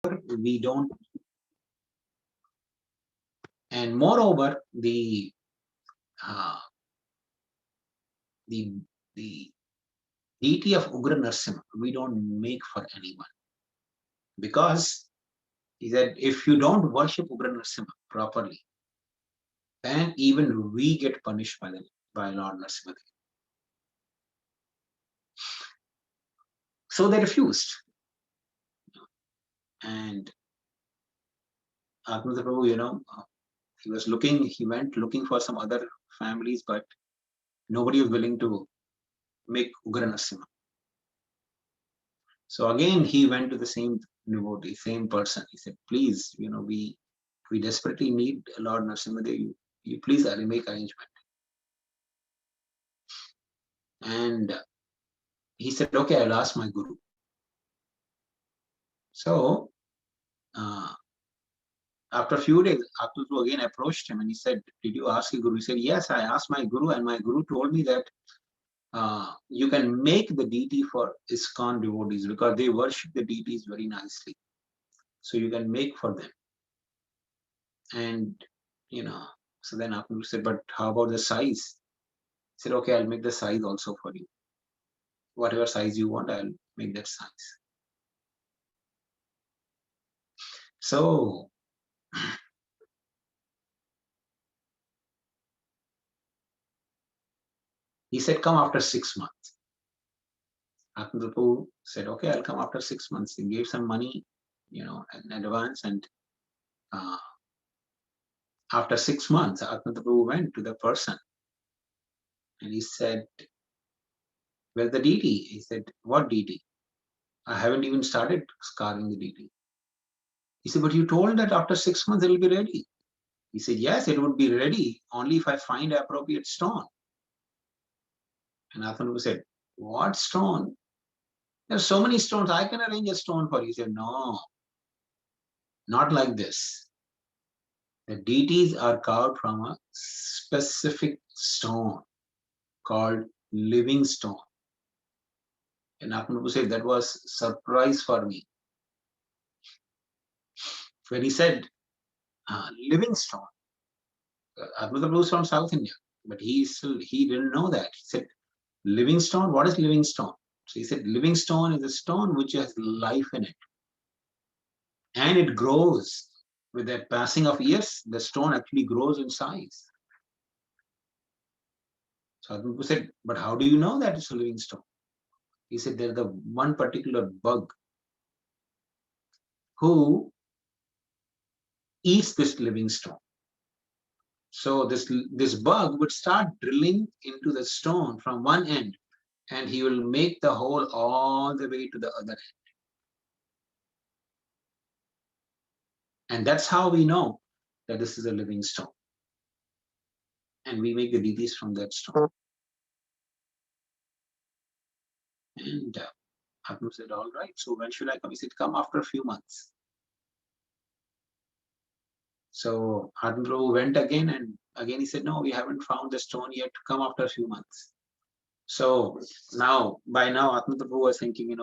we don't, and moreover, uh, the the deity of Ugra Narasimha, we don't make for anyone, because he said if you don't worship Ugra Narasimha properly, then even we get punished by Lord Narasimha. So they refused, and Atmananda Prabhu, he went looking for some other families, but nobody was willing to make Ugra Narasimha. So again, he went to the same devotee, same person. He said, please, we desperately need Lord Narasimha. You please make arrangement. And he said, okay, I'll ask my guru. So after a few days, Atmananda again approached him and he said, did you ask your guru? He said, yes, I asked my guru, and my guru told me that you can make the deity for ISKCON devotees because they worship the deities very nicely. So you can make for them. And, so then Atmananda said, but how about the size? He said, okay, I'll make the size also for you. Whatever size you want, I'll make that size. So he said, come after 6 months. Atmananda Prabhu said, okay, I'll come after 6 months. He gave some money, in advance. And after 6 months, Atmananda Prabhu went to the person and he said, where's the deity? He said, what deity? I haven't even started carving the deity. He said, but you told that after 6 months it will be ready. He said, yes, it would be ready only if I find appropriate stone. And Atmananda said, what stone? There's so many stones. I can arrange a stone for you. He said, no, not like this. The deities are carved from a specific stone called living stone. And Atmananda said, that was surprise for me. When he said, living stone, Atmananda is from South India, but he didn't know that. He said, living stone, what is living stone? So he said, living stone is a stone which has life in it. And it grows. With the passing of years, the stone actually grows in size. So Atmananda said, but how do you know that it's a living stone? He said, there's the one particular bug who eats this living stone. So this bug would start drilling into the stone from one end, and he will make the hole all the way to the other end. And that's how we know that this is a living stone. And we make the deities from that stone. And Atmananda said, all right, so when should I come? He said, come after a few months. So Atmananda went again, and again he said, no, we haven't found the stone yet. Come after a few months. So by now, Atmananda was thinking,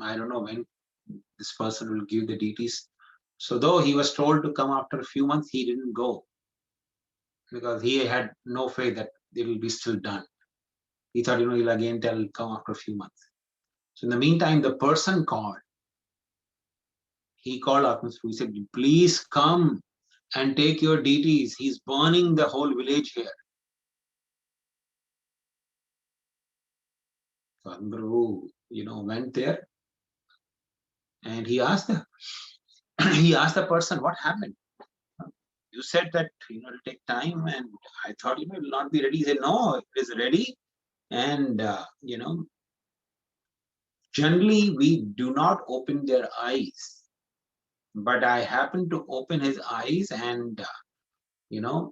I don't know when this person will give the deities. So though he was told to come after a few months, he didn't go because he had no faith that they will be still done. He thought, he'll again come after a few months. So in the meantime, the person called. He called Atmananda. He said, please come and take your deities. He's burning the whole village here. So Atmananda, went there and he asked the person, what happened? You said that it'll take time, and I thought it will not be ready. He said, no, it is ready. And generally we do not open their eyes, but I happened to open his eyes, and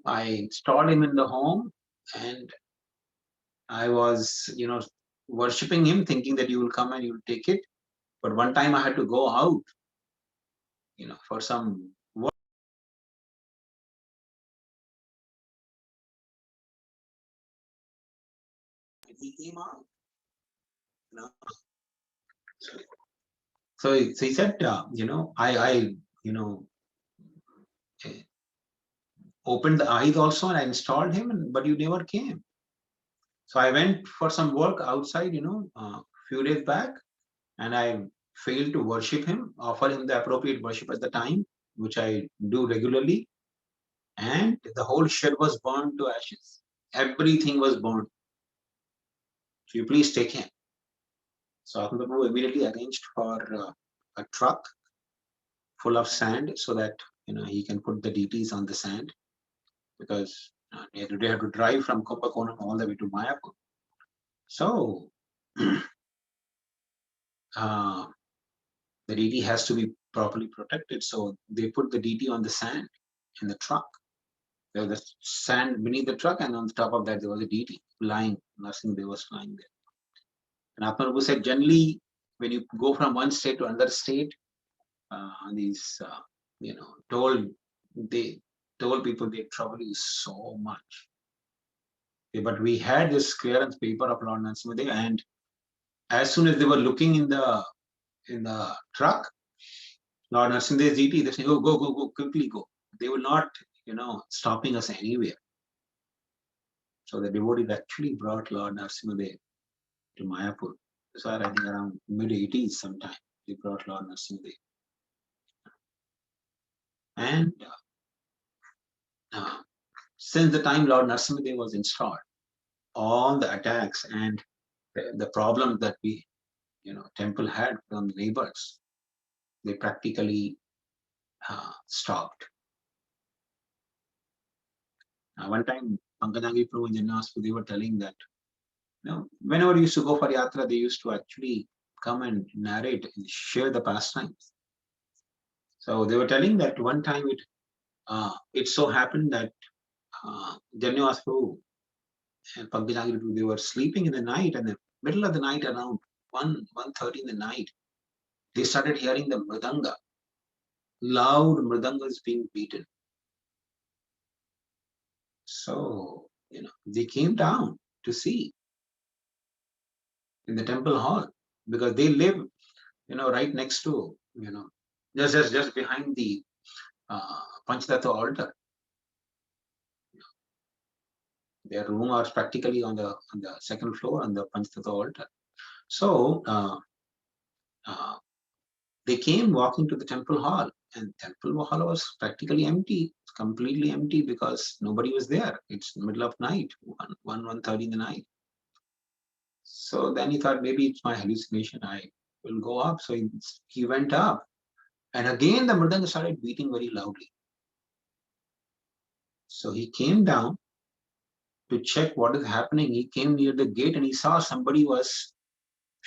I installed him in the home, and I was worshipping him, thinking that you will come and you will take it. But one time I had to go out for some work. He came out. So he said, I opened the eyes also and I installed him, but you never came. So I went for some work outside, few days back, and I failed to worship him, offer him the appropriate worship at the time, which I do regularly. And the whole shed was burned to ashes. Everything was burned. So you please take him. So Atma Prabhu immediately arranged for a truck full of sand so that he can put the deities on the sand, because they had to drive from Kumbakonam all the way to Mayapur. So uh, the deity has to be properly protected. So they put the deity on the sand in the truck. There was the sand beneath the truck, and on the top of that there was a deity lying. Narasimha was lying there. And Atma Prabhu said, generally, when you go from one state to another state, these told they told people they trouble you so much. Okay, but we had this clearance paper of Lord Narasimha, and as soon as they were looking in the truck, Lord Narasimha's deity, they say, "Oh, go, quickly go." They were not, stopping us anywhere. So the devotees actually brought Lord Narasimha to Mayapur. So I think around mid-80s sometime they brought Lord Narasimha. And since the time Lord Narasimha was installed, all the attacks and the problems that temple had from the neighbors, they practically stopped. One time, Pankajangi Prabhu and Janaspu, they were telling that, whenever you used to go for yatra, they used to actually come and narrate and share the pastimes. So they were telling that one time it so happened that Janaspu Prabhu and Pankajangi Prabhu, they were sleeping in the night, and in the middle of the night, around 1:30 in the night, they started hearing the mridanga. Loud mridanga is being beaten. So, they came down to see in the temple hall, because they live, right next to, just behind the Panchatattva altar. Their room was practically on the second floor on the Panchatattva altar. So they came walking to the temple hall, and temple hall was practically empty, completely empty, because nobody was there. It's middle of night, 1:30 in the night. So then he thought, maybe it's my hallucination. I will go up. So he went up, and again the mridanga started beating very loudly. So he came down to check what is happening. He came near the gate and he saw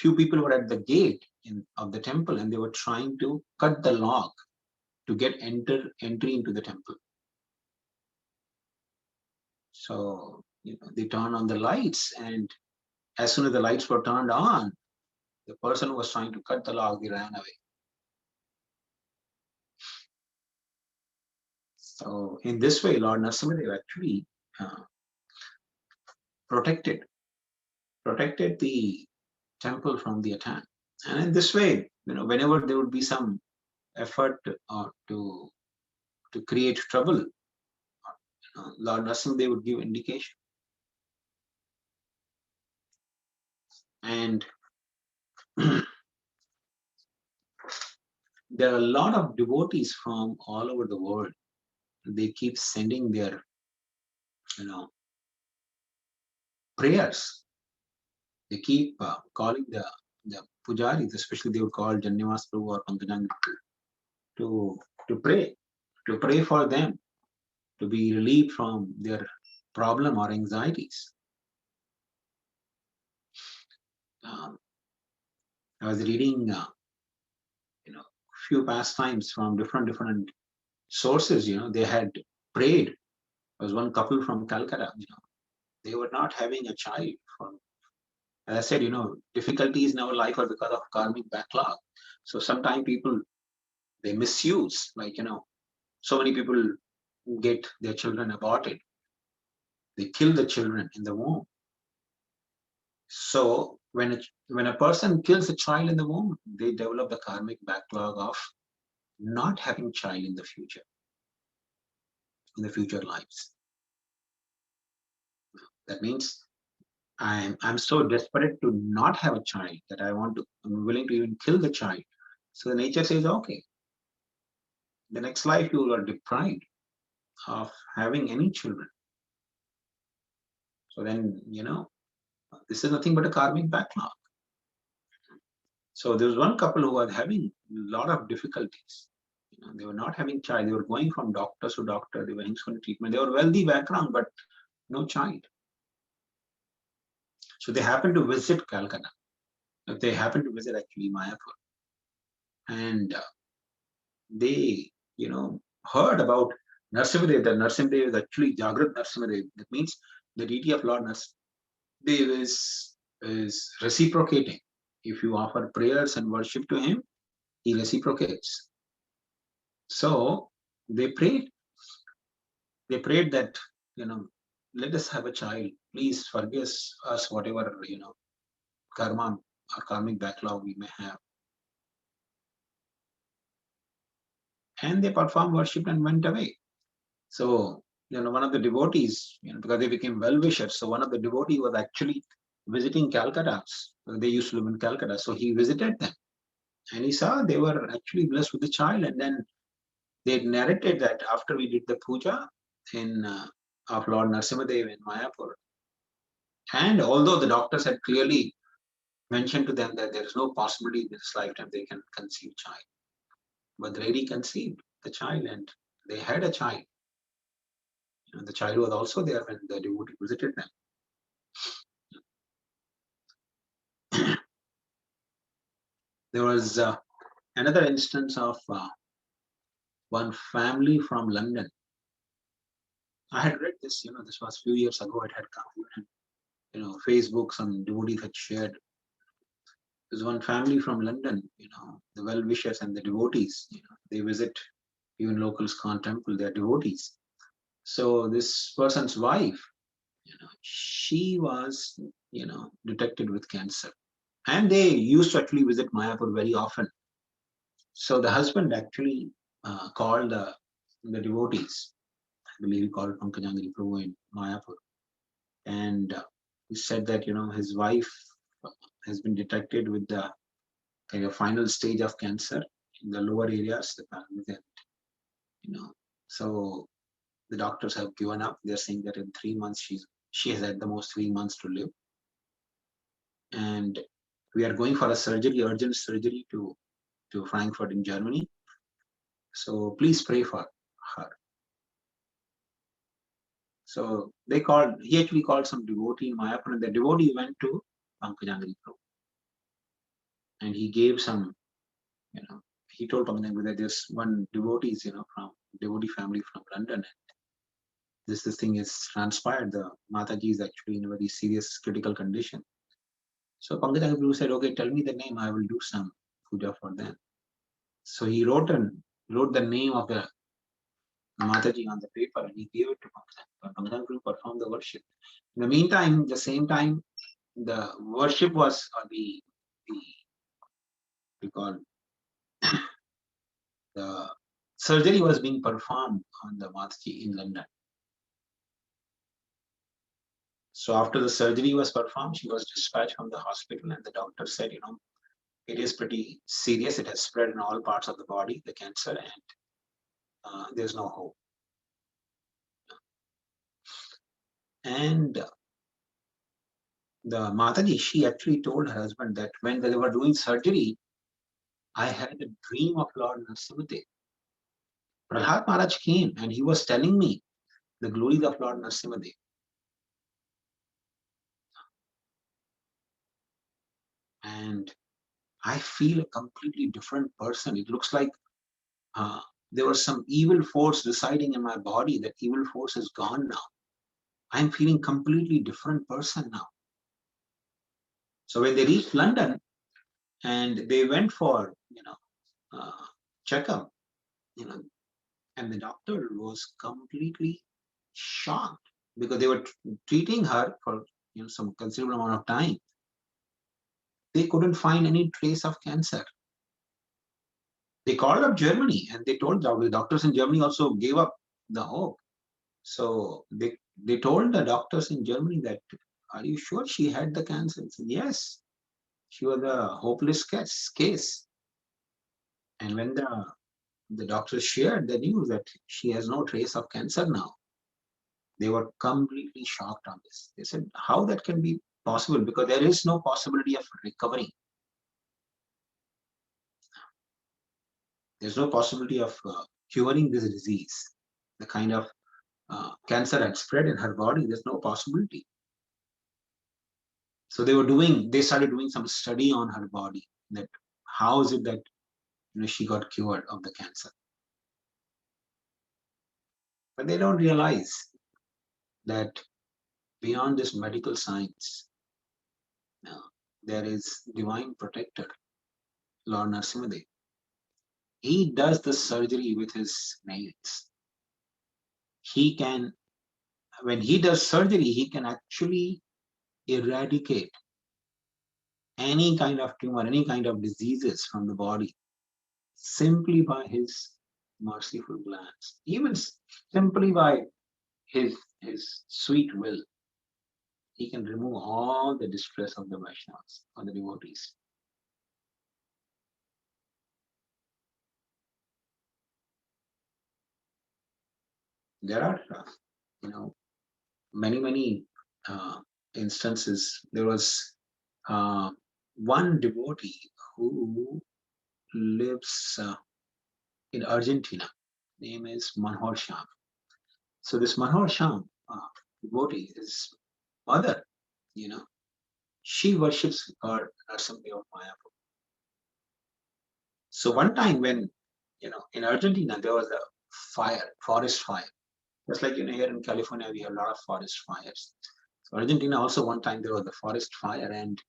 few people were at the gate of the temple, and they were trying to cut the lock to get entry into the temple. So they turned on the lights, and as soon as the lights were turned on, the person who was trying to cut the lock, he ran away. So in this way, Lord Narasimha actually protected the temple from the attack. And in this way, whenever there would be some effort to create trouble, Lord Narasimha would give indication. And there are a lot of devotees from all over the world. They keep sending their, prayers. They keep calling the pujaris, especially they would call Jannivas Prabhu or Pankajangi to pray for them to be relieved from their problem or anxieties. I was reading, few pastimes from different sources. They had prayed. There was one couple from Calcutta. They were not having a child. As I said, difficulties in our life are because of karmic backlog. So sometimes people, they misuse, so many people get their children aborted. They kill the children in the womb. So when a person kills a child in the womb, they develop the karmic backlog of not having child in the future lives. That means I'm so desperate to not have a child that I'm willing to even kill the child. So the nature says, okay, the next life you are deprived of having any children. So then, this is nothing but a karmic backlog. So there was one couple who was having a lot of difficulties. They were not having child. They were going from doctor to doctor. They were insulin treatment. They were wealthy background, but no child. So they happened to visit Calcutta. They happened to visit actually Mayapur. And they, heard about Narasimha. That Narasimha is actually Jagrat Narasimha. That means the deity of Lord Narasimha is reciprocating. If you offer prayers and worship to him, he reciprocates. So they prayed. They prayed that, let us have a child. Please forgive us whatever, karma or karmic backlog we may have. And they performed worship and went away. So, one of the devotees, because they became well-wishers. So one of the devotees was actually visiting Calcutta. They used to live in Calcutta. So he visited them and he saw they were actually blessed with a child. And then they narrated that after we did the puja of Lord Narasimha in Mayapur, and although the doctors had clearly mentioned to them that there is no possibility in this lifetime they can conceive child, but the lady conceived the child and they had a child. The child was also there when the devotee visited them. There was another instance of one family from London. I had read this, this was a few years ago. It had come, Facebook, some devotees had shared. There's one family from London, the well-wishers and the devotees, they visit even locals Khan temple, they're devotees. So this person's wife, she was, detected with cancer. And they used to actually visit Mayapur very often. So the husband actually called the devotees. I believe he called Shankarananda Prabhu in Mayapur. And he said that, his wife has been detected with the kind of final stage of cancer in the lower areas, the pelvic, so the doctors have given up. They're saying that in 3 months she has at the most 3 months to live, and we are going for a surgery, urgent surgery to Frankfurt in Germany. So please pray for her. So he actually called some devotee in Mayapur, and the devotee went to Pankajangri Prabhu. And he gave some, he told Pankajangri that there's one devotee, from devotee family from London. And this thing is transpired. The Mataji is actually in a very serious critical condition. So Pankajangri Prabhu said, okay, tell me the name, I will do some puja for them. So he wrote the name of the Mataji on the paper and he gave it to Pankajangri. Pankajangri Prabhu performed the worship. In the meantime, the same time, the worship was, or the surgery was being performed on the Mataji in London. So after the surgery was performed, she was dispatched from the hospital, and the doctor said, it is pretty serious. It has spread in all parts of the body, the cancer, and there's no hope. And the Mataji, she actually told her husband that when they were doing surgery, I had a dream of Lord Narasimha. Prahlad Maharaj came and he was telling me the glories of Lord Narasimha. And I feel a completely different person. It looks like there was some evil force residing in my body. That evil force is gone now. I'm feeling completely different person now. So when they reached London and they went for, checkup, and the doctor was completely shocked because they were treating her for, some considerable amount of time. they couldn't find any trace of cancer. They called up Germany and they told the doctors in Germany also gave up the hope. So they told the doctors in Germany that, are you sure she had the cancer? He said, yes, she was a hopeless case. And when the doctors shared the news that she has no trace of cancer now, they were completely shocked on this. They said, how that can be possible? Because there is no possibility of recovering. There's no possibility of curing this disease. The kind of cancer had spread in her body, there's no possibility. So they started doing some study on her body, that how is it that she got cured of the cancer. But they don't realize that beyond this medical science, there is divine protector, Lord Narasimha. He does the surgery with his nails. He can, when he does surgery, he can actually eradicate any kind of tumor, any kind of diseases from the body simply by his merciful glance, even simply by his sweet will. He can remove all the distress of the Vaishnavas or the devotees. There are, many instances. There was one devotee who lives in Argentina. Name is Manhor Sham. So this Manhor Sham devotee, his mother, she worships her Narasimha of Mayapur. So one time when, in Argentina, there was a fire, forest fire. Just like, here in California, we have a lot of forest fires. So Argentina also one time there was a forest fire and,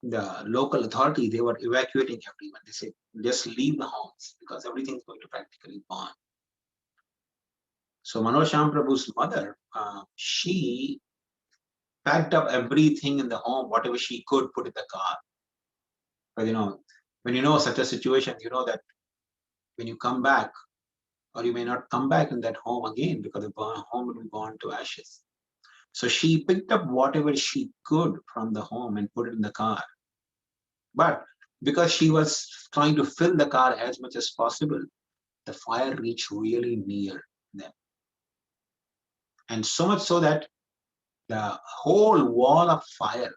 the local authority, they were evacuating everyone. They said, just leave the homes because everything's going to practically burn. So Manosham Prabhu's mother, she packed up everything in the home, whatever she could put in the car. But when you know such a situation, you know that when you come back, or you may not come back in that home again because the home will be burned to ashes. So she picked up whatever she could from the home and put it in the car. But because she was trying to fill the car as much as possible, the fire reached really near them. And so much so that the whole wall of fire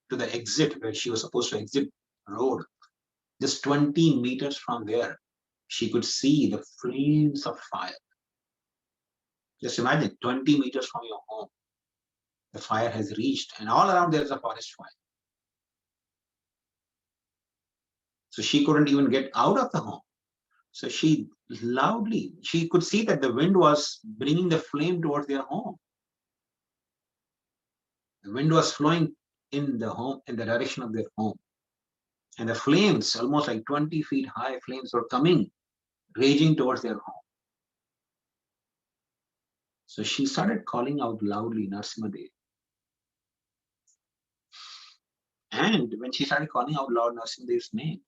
to the exit where she was supposed to exit road, just 20 meters from there, she could see the flames of fire. Just imagine 20 meters from your home, the fire has reached, and all around there is a forest fire. So she couldn't even get out of the home. So she could see that the wind was bringing the flame towards their home. The wind was flowing in the home, in the direction of their home. And the flames, almost like 20 feet high flames, were coming, raging towards their home. So she started calling out loudly, Narasimha. And when she started calling out loud Narasimha's name,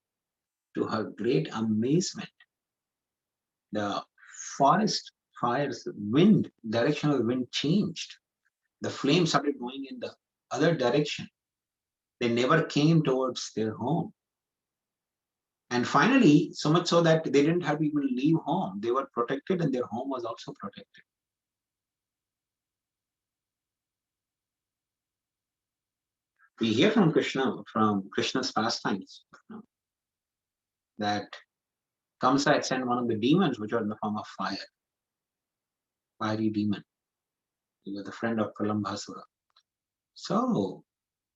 to her great amazement, the forest fire's wind, direction of the wind changed. The flames started going in the other direction. They never came towards their home. And finally, so much so that they didn't have to even leave home. They were protected and their home was also protected. We hear from Krishna's pastimes, that Kamsa had sent one of the demons, which was in the form of fire, fiery demon. He was a friend of Pralambhasura. So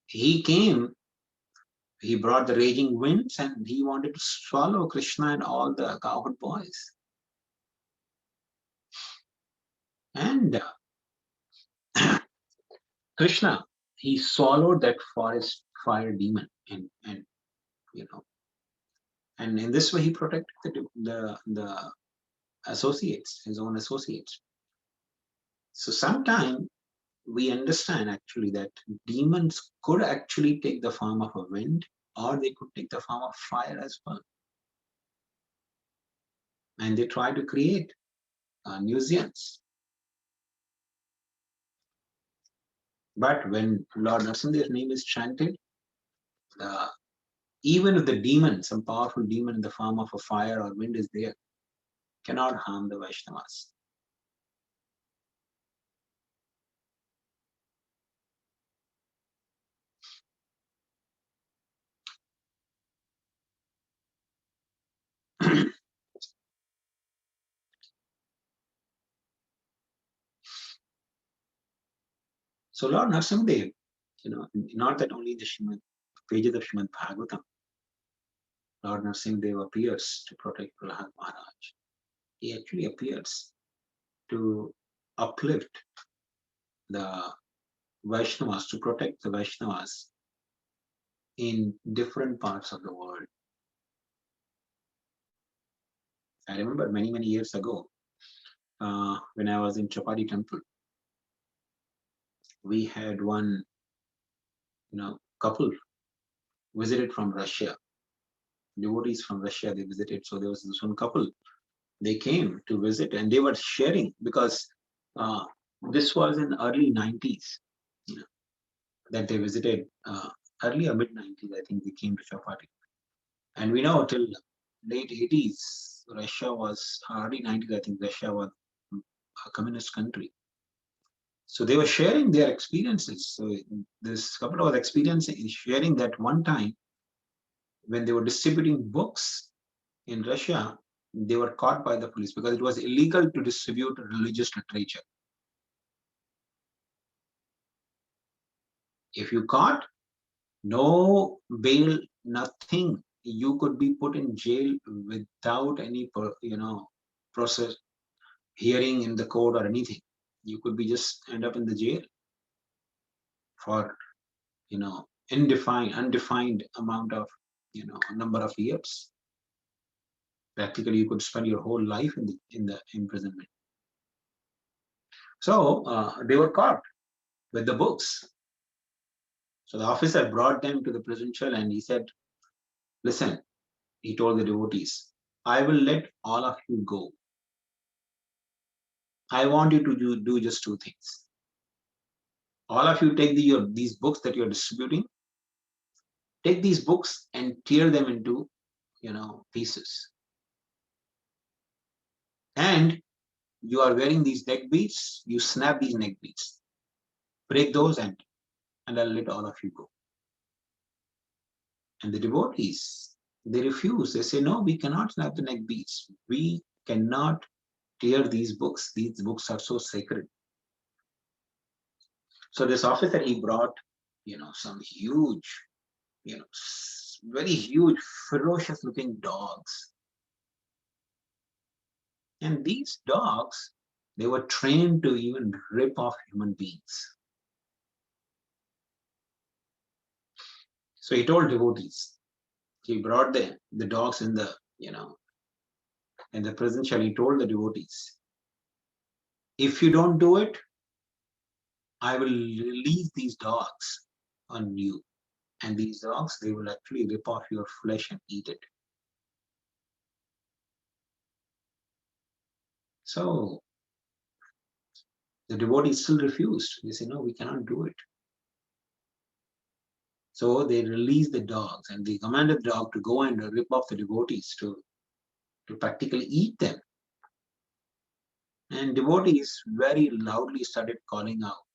he came, he brought the raging winds and he wanted to swallow Krishna and all the cowherd boys. And Krishna, he swallowed that forest fire demon, and and in this way he protected the associates, his own associates. So sometime we understand actually that demons could actually take the form of a wind, or they could take the form of fire as well. And they try to create nuisance. But when Lord Narasimha's name is chanted, even if the demon, some powerful demon in the form of a fire or wind is there, cannot harm the Vaishnavas. So Lord Narasimhadev, not that only the pages of Srimad Bhagavatam, Lord Narasimhadev appears to protect Prahlad Maharaj. He actually appears to uplift the Vaishnavas, to protect the Vaishnavas in different parts of the world. I remember many, many years ago, when I was in Chapati temple, we had one, couple visited from Russia. Devotees from Russia, they visited. So there was this one couple. They came to visit and they were sharing, because this was in early 90s, that they visited, early or mid 90s, I think they came to Chapati. And we know till late 80s, Russia was, early 90s, I think Russia was a communist country. So they were sharing their experiences. So this couple was experiencing, sharing that one time when they were distributing books in Russia, they were caught by the police because it was illegal to distribute religious literature. If you caught, no bail, nothing. You could be put in jail without any, process, hearing in the court or anything. You could be just end up in the jail for, undefined amount of, number of years. Practically, you could spend your whole life in the imprisonment. So they were caught with the books. So the officer brought them to the prison cell and he said, "Listen," he told the devotees, "I will let all of you go. I want you to do just two things. All of you take these books that you're distributing, take these books and tear them into, pieces. And you are wearing these neck beads, you snap these neck beads, break those, and I'll let all of you go." And the devotees, they refuse. They say, "No, we cannot snap the neck beads. We cannot tear these books. These books are so sacred." So this officer, he brought, some huge, very huge, ferocious looking dogs. And these dogs, they were trained to even rip off human beings. So he told devotees, he brought the dogs in the, in the prison cell. He told the devotees, "If you don't do it, I will release these dogs on you. And these dogs, they will actually rip off your flesh and eat it." So the devotees still refused. They say, "No, we cannot do it." So they released the dogs and they commanded the dog to go and rip off the devotees, to practically eat them. And devotees very loudly started calling out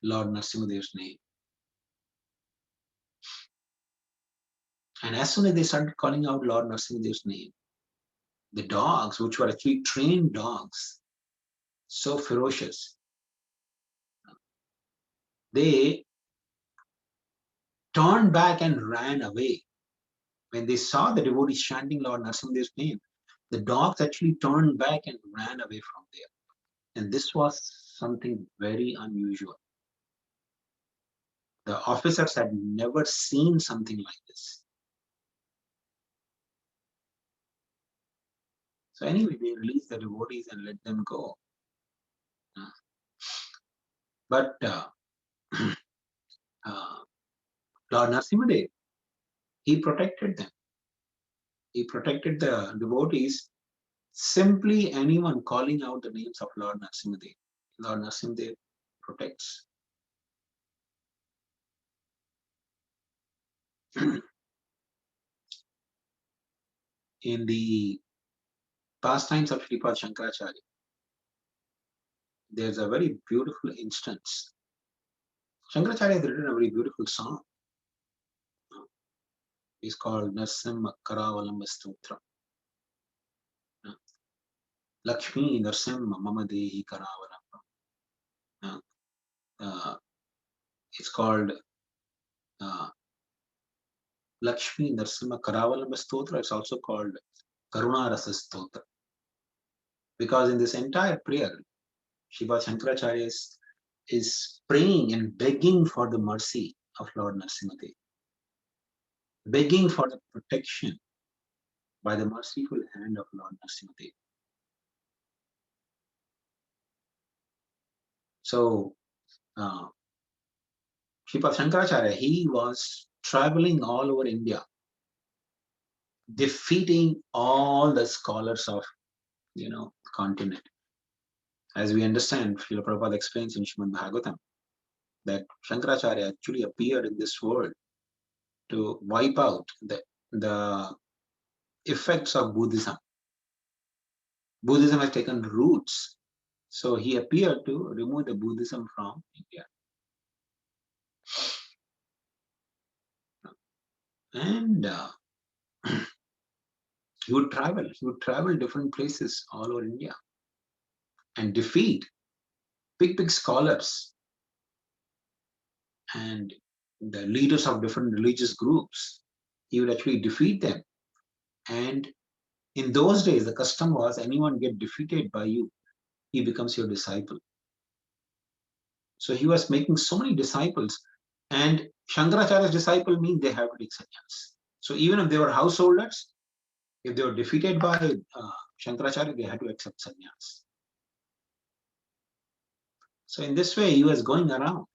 Lord Narasimhadev's name. And as soon as they started calling out Lord Narasimhadev's name, the dogs, which were actually trained dogs, so ferocious, they turned back and ran away. When they saw the devotees chanting Lord Narasimhadev's name, the dogs actually turned back and ran away from there. And this was something very unusual. The officers had never seen something like this. So anyway, they released the devotees and let them go. But Lord Narasimha, he protected them. He protected the devotees. Simply anyone calling out the names of Lord Narasimha, Lord Narasimha protects. In the Pastimes of Sripad Shankaracharya, there's a very beautiful instance. Shankaracharya has written a very beautiful song. It's called Narasimha Caturdasi Stotra. Lakshmi Narasimha Mama Dehi Karavalamba. It's called Lakshmi Narasimha Karavalamba Stotra. It's also called Karuna Rasa Stotra. Because in this entire prayer, Sripad Shankaracharya is praying and begging for the mercy of Lord Narasimha, begging for the protection by the merciful hand of Lord Narasimha. So, Sripad Shankaracharya, he was traveling all over India, defeating all the scholars of, continent. As we understand, Srila Prabhupada explains in Srimad Bhagavatam that Shankaracharya actually appeared in this world to wipe out the effects of Buddhism. Buddhism has taken roots. So he appeared to remove the Buddhism from India. And he would travel different places all over India and defeat big scholars and the leaders of different religious groups. He would actually defeat them. And in those days, the custom was anyone get defeated by you, he becomes your disciple. So he was making so many disciples. And Shankaracharya's disciple means they have to take sannyas. So even if they were householders, if they were defeated by Shankaracharya, they had to accept sannyas. So in this way, he was going around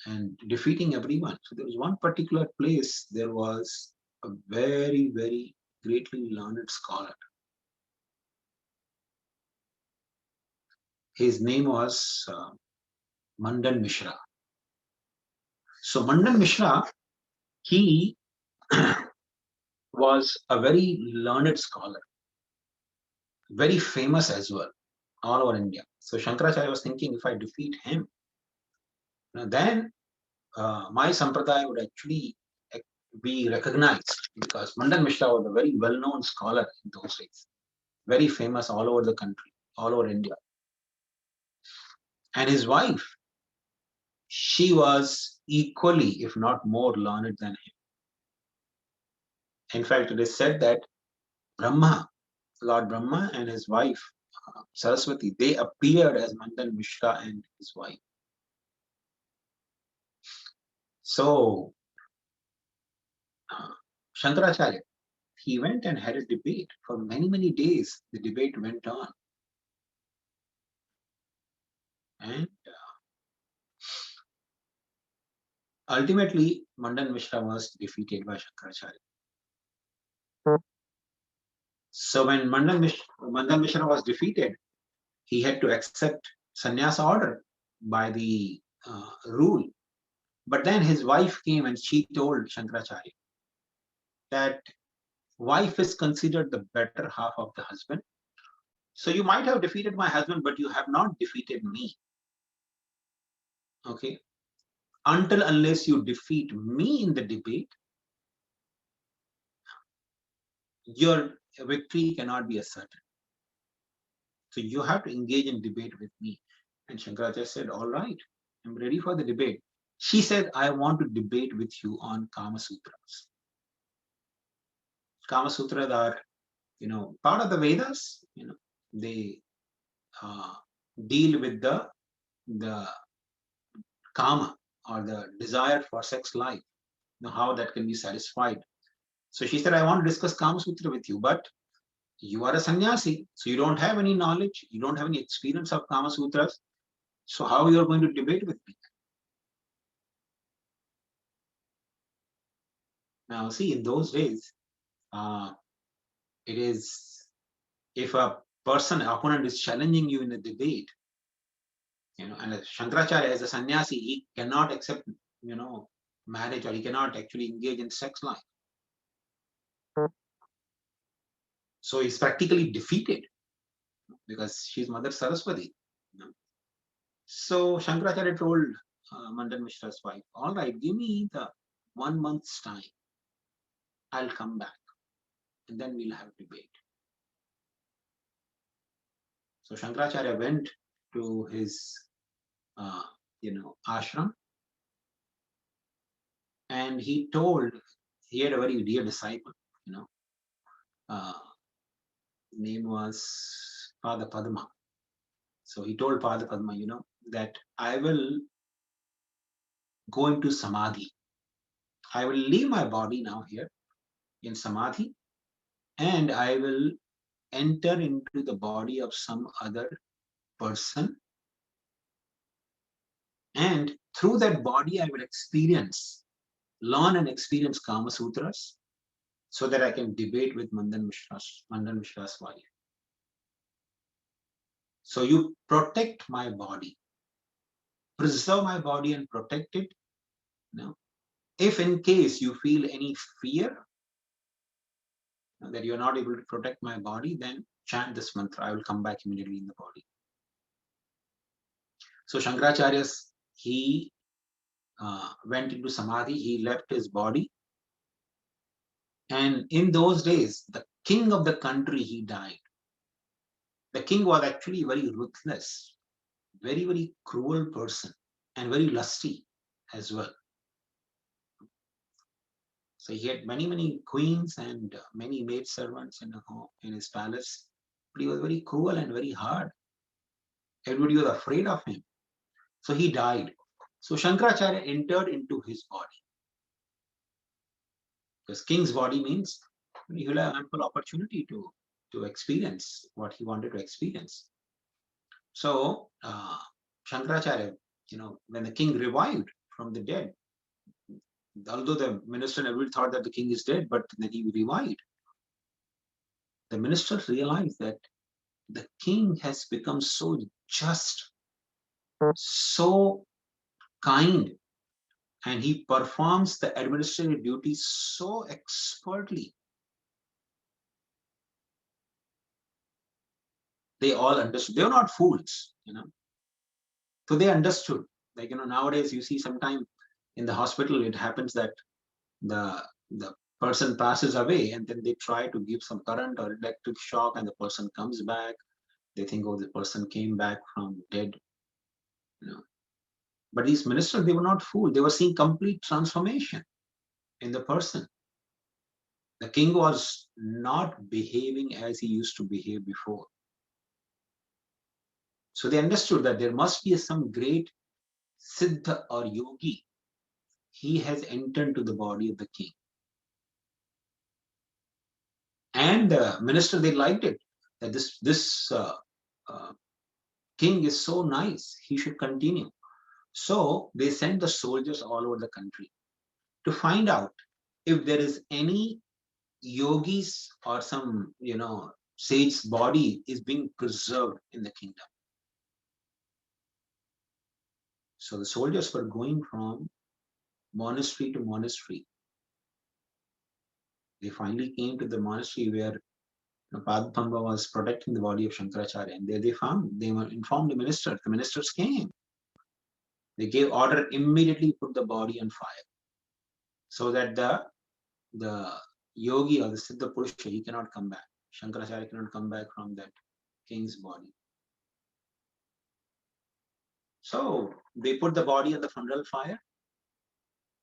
and defeating everyone. So there was one particular place, there was a very, very greatly learned scholar. His name was Mandan Mishra. So Mandan Mishra, he was a very learned scholar, very famous as well, all over India. So Shankaracharya was thinking, if I defeat him, then my sampradaya would actually be recognized, because Mandan Mishra was a very well-known scholar in those days, very famous all over the country, all over India. And his wife, she was equally, if not more, learned than him. In fact, it is said that Brahma, Lord Brahma and his wife, Saraswati, they appeared as Mandan Mishra and his wife. So, Shankaracharya, he went and had a debate for many, many days. The debate went on. And ultimately, Mandan Mishra was defeated by Shankaracharya. So when Mandan Mishra was defeated, he had to accept sannyas order by the rule. But then his wife came and she told Shankaracharya that wife is considered the better half of the husband. So you might have defeated my husband, but you have not defeated me. Okay. Until unless you defeat me in the debate, your victory cannot be asserted. So you have to engage in debate with me. And Shankaracharya said, all right, I'm ready for the debate. She said, I want to debate with you on Kama Sutras. Kama Sutras are, part of the Vedas. They deal with the Kama, or the desire for sex life, how that can be satisfied. So she said, I want to discuss Kama Sutra with you, but you are a sannyasi, so you don't have any knowledge, you don't have any experience of Kama Sutras. So how you are going to debate with me? Now, see, in those days, it is, if a opponent is challenging you in a debate, and Shankaracharya as a sannyasi, he cannot accept, marriage, or he cannot actually engage in sex life. So he's practically defeated because she's Mother Saraswati. So Shankaracharya told Mandan Mishra's wife, all right, give me the 1 month's time. I'll come back and then we'll have debate. So Shankaracharya went to his, ashram, and he had a very dear disciple, name was Father Padma. So he told Father Padma, that I will go into samadhi. I will leave my body now here in samadhi, and I will enter into the body of some other person. And through that body, I will learn and experience Kama Sutras, so that I can debate with Mandan Mishra's wife. So you protect my body, preserve my body and protect it. If in case you feel any fear that you're not able to protect my body, then chant this mantra. I will come back immediately in the body. So Shankaracharya, he went into samadhi, he left his body. And in those days, the king of the country, he died. The king was actually very ruthless, very, very cruel person, and very lusty as well. So he had many, many queens and many maid servants in his palace. But he was very cruel and very hard. Everybody was afraid of him. So he died. So Shankaracharya entered into his body. Because king's body means he will have ample opportunity to experience what he wanted to experience. So Shankaracharya, when the king revived from the dead, although the minister never thought that the king is dead, but then he revived. The minister realized that the king has become so just, so kind, and he performs the administrative duties so expertly. They all understood. They were not fools, So they understood. Like, nowadays you see sometime in the hospital, it happens that the person passes away and then they try to give some current or electric shock and the person comes back. They think, oh, the person came back from dead. But these ministers, they were not fooled. They were seeing complete transformation in the person. The king was not behaving as he used to behave before. So they understood that there must be some great siddha or yogi. He has entered into the body of the king. And the minister, they liked it, that this king is so nice, he should continue. So they sent the soldiers all over the country to find out if there is any yogis or some, sage's body is being preserved in the kingdom. So the soldiers were going from monastery to monastery. They finally came to the monastery where Padma was protecting the body of Shankaracharya, and there they were informed the minister. The ministers came. They gave order, immediately put the body on fire, so that the yogi or the Siddha Purusha, he cannot come back. Shankaracharya cannot come back from that king's body. So they put the body on the funeral fire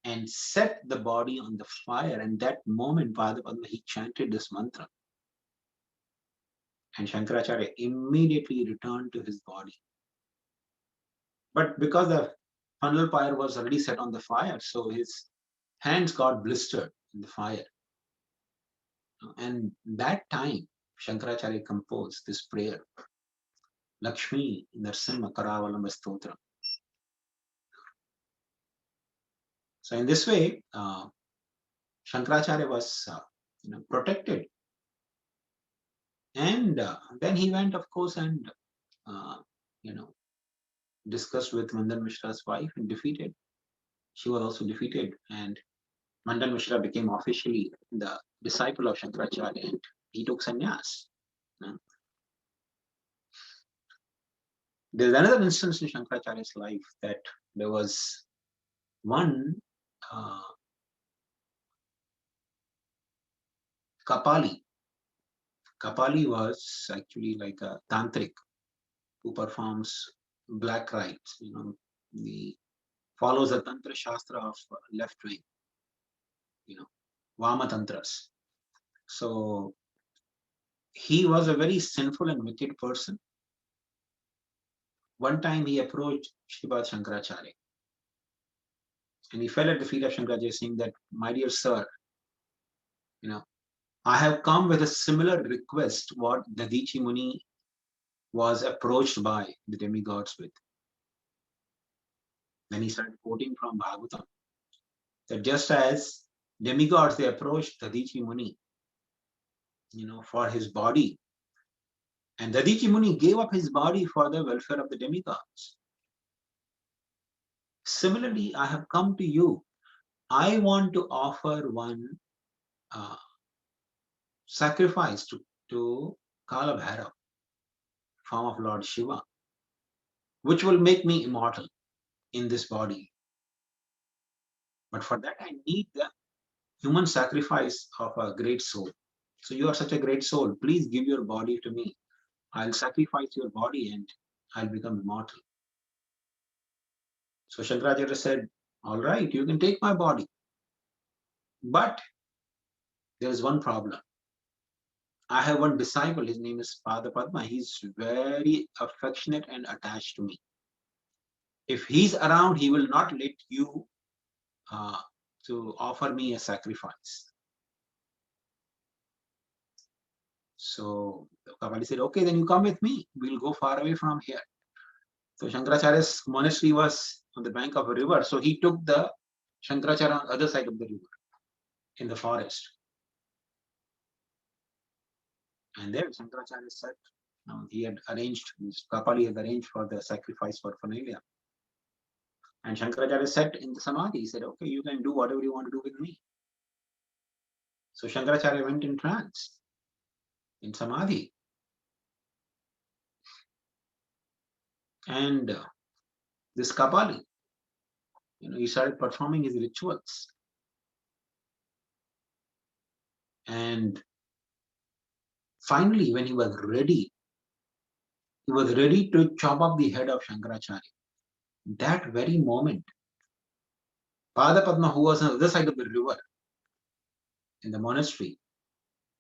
and set the body on the fire. And that moment, Padma, he chanted this mantra. And Shankaracharya immediately returned to his body. But because the funeral pyre was already set on the fire, so his hands got blistered in the fire. And that time, Shankaracharya composed this prayer. Lakshmi Narasimha Karavalamba Stotram. So in this way, Shankaracharya was protected. And then he went, of course, and discussed with Mandan Mishra's wife and defeated. She was also defeated, and Mandan Mishra became officially the disciple of Shankaracharya, and he took sannyas. There's another instance in Shankaracharya's life that there was one Kapali. Kapali was actually like a tantric who performs black rites. He follows the tantra shastra of left wing. Vama tantras. So he was a very sinful and wicked person. One time he approached Sripad Shankaracharya and he fell at the feet of Shankaracharya saying that, my dear sir, I have come with a similar request what Dadichi Muni was approached by the demigods with. Then he started quoting from Bhagavatam that just as demigods, they approached Dadichi Muni, for his body. And Dadichi Muni gave up his body for the welfare of the demigods. Similarly, I have come to you. I want to offer one sacrifice to Kala Bhairav, form of Lord Shiva, which will make me immortal in this body. But for that, I need the human sacrifice of a great soul. So you are such a great soul. Please give your body to me. I'll sacrifice your body and I'll become immortal. So Shankaracharya said, all right, you can take my body. But there is one problem. I have one disciple. His name is Pada Padma. He's very affectionate and attached to me. If he's around, he will not let you to offer me a sacrifice. So Kapali said, okay, then you come with me. We'll go far away from here. So Shankaracharya's monastery was on the bank of a river. So he took the Shankaracharya on the other side of the river in the forest. And there Shankaracharya said, he had arranged, Kapali had arranged for the sacrifice for Phanelia. And Shankaracharya sat in the samadhi. He said, okay, you can do whatever you want to do with me. So Shankaracharya went in trance, in samadhi. And this Kapali, he started performing his rituals. And finally, when he was ready to chop off the head of Shankaracharya. That very moment, Pada Padma, who was on the other side of the river in the monastery,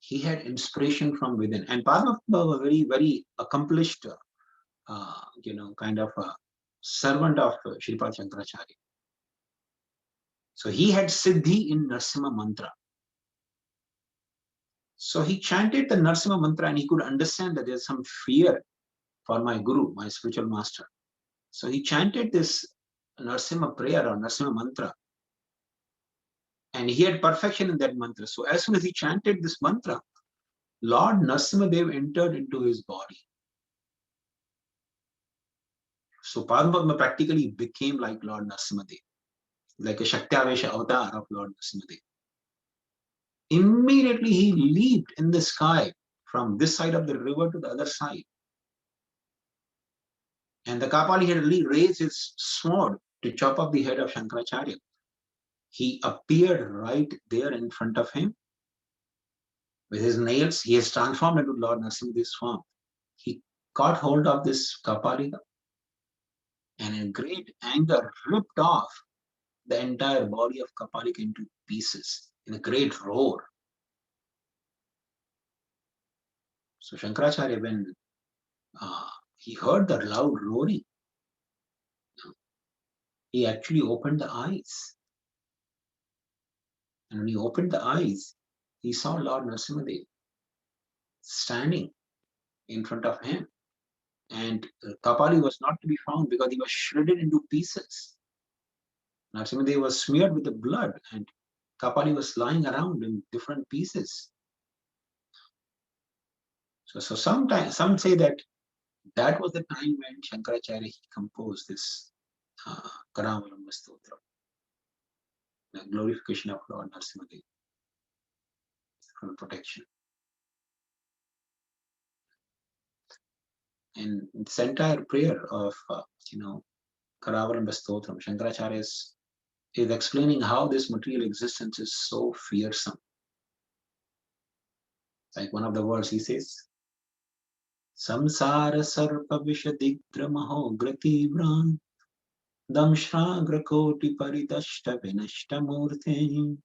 he had inspiration from within. And Pada Padma was a very, very accomplished, kind of a servant of Sripad Shankaracharya. So he had Siddhi in Narasimha mantra. So he chanted the Narasimha mantra and he could understand that there's some fear for my guru, my spiritual master. So he chanted this Narasimha prayer or Narasimha mantra. And he had perfection in that mantra. So as soon as he chanted this mantra, Lord Narasimha Dev entered into his body. So Padma practically became like Lord Narasimha Dev, like a Shaktavesha avatar of Lord Narasimha Dev. Immediately he leaped in the sky from this side of the river to the other side. And the Kapali had raised his sword to chop off the head of Shankaracharya. He appeared right there in front of him. With his nails, he has transformed into Lord Narasimha Dev's form. He caught hold of this Kapali and in great anger ripped off the entire body of Kapalika into pieces in a great roar. So Shankaracharya, when he heard the loud roaring, he actually opened the eyes. And when he opened the eyes, he saw Lord Narasimhadev standing in front of him. And Kapali was not to be found because he was shredded into pieces. Narasimha was smeared with the blood, and Kapali was lying around in different pieces. So sometimes some say that was the time when Shankaracharya composed this Karavalamba Stotra, the glorification of Lord Narasimha for protection. And this entire prayer of Karavalamba Stotram, Shankaracharya is explaining how this material existence is so fearsome. Like one of the words he says, Samsara Sarpa Vishadiktra Mahogrativran Damshragra Koti Paridashta Vinashta Murte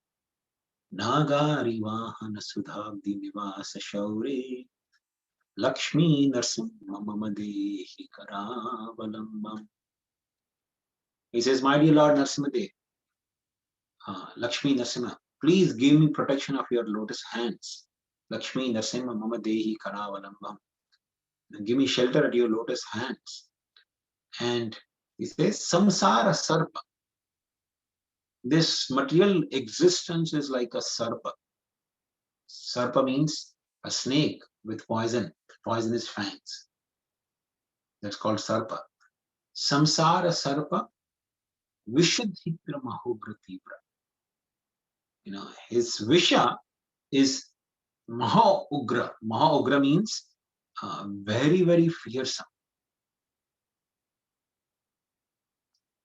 Nagari Vahana Sudhabdi Nivasa Shaure Lakshmi Narasimha Mamadehi Karavalambam. He says, my dear Lord Narasimha, Lakshmi Narasimha, please give me protection of your lotus hands. Lakshmi Narasimha Mamadehi Karavalambam. Give me shelter at your lotus hands. And he says, Samsara Sarpa. This material existence is like a sarpa. Sarpa means a snake with poisonous fangs. That's called sarpa. Samsara Sarpa Vishuddhitra Mahogratibra. His Visha is Mahaugra. Mahaugra means very, very fearsome.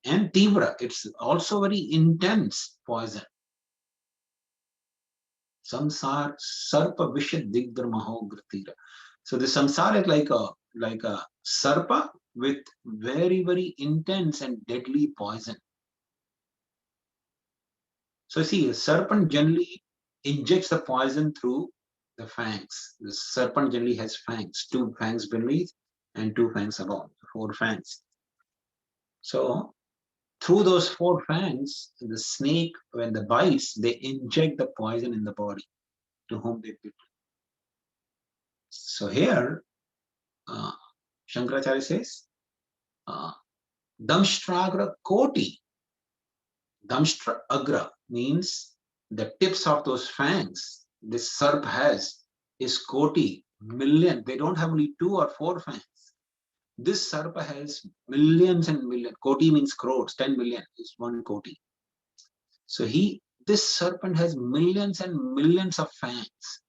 And Tibra, it's also very intense poison. Samsara Sarpa Vishuddhitra Mahogratibra. So the samsara is like a sarpa with very, very intense and deadly poison. So see, a serpent generally injects the poison through the fangs. The serpent generally has fangs, 2 fangs beneath and 2 fangs above, 4 fangs. So through those 4 fangs, the snake, when the bites, they inject the poison in the body to whom they bit. So here, Shankaracharya says, Damshtragra Koti. Damshtra Agra means the tips of those fangs this serp has is Koti, million. They don't have only 2 or 4 fangs. This sarpa has millions and millions. Koti means crores, 10 million is 1 koti. So this serpent has millions and millions of fangs.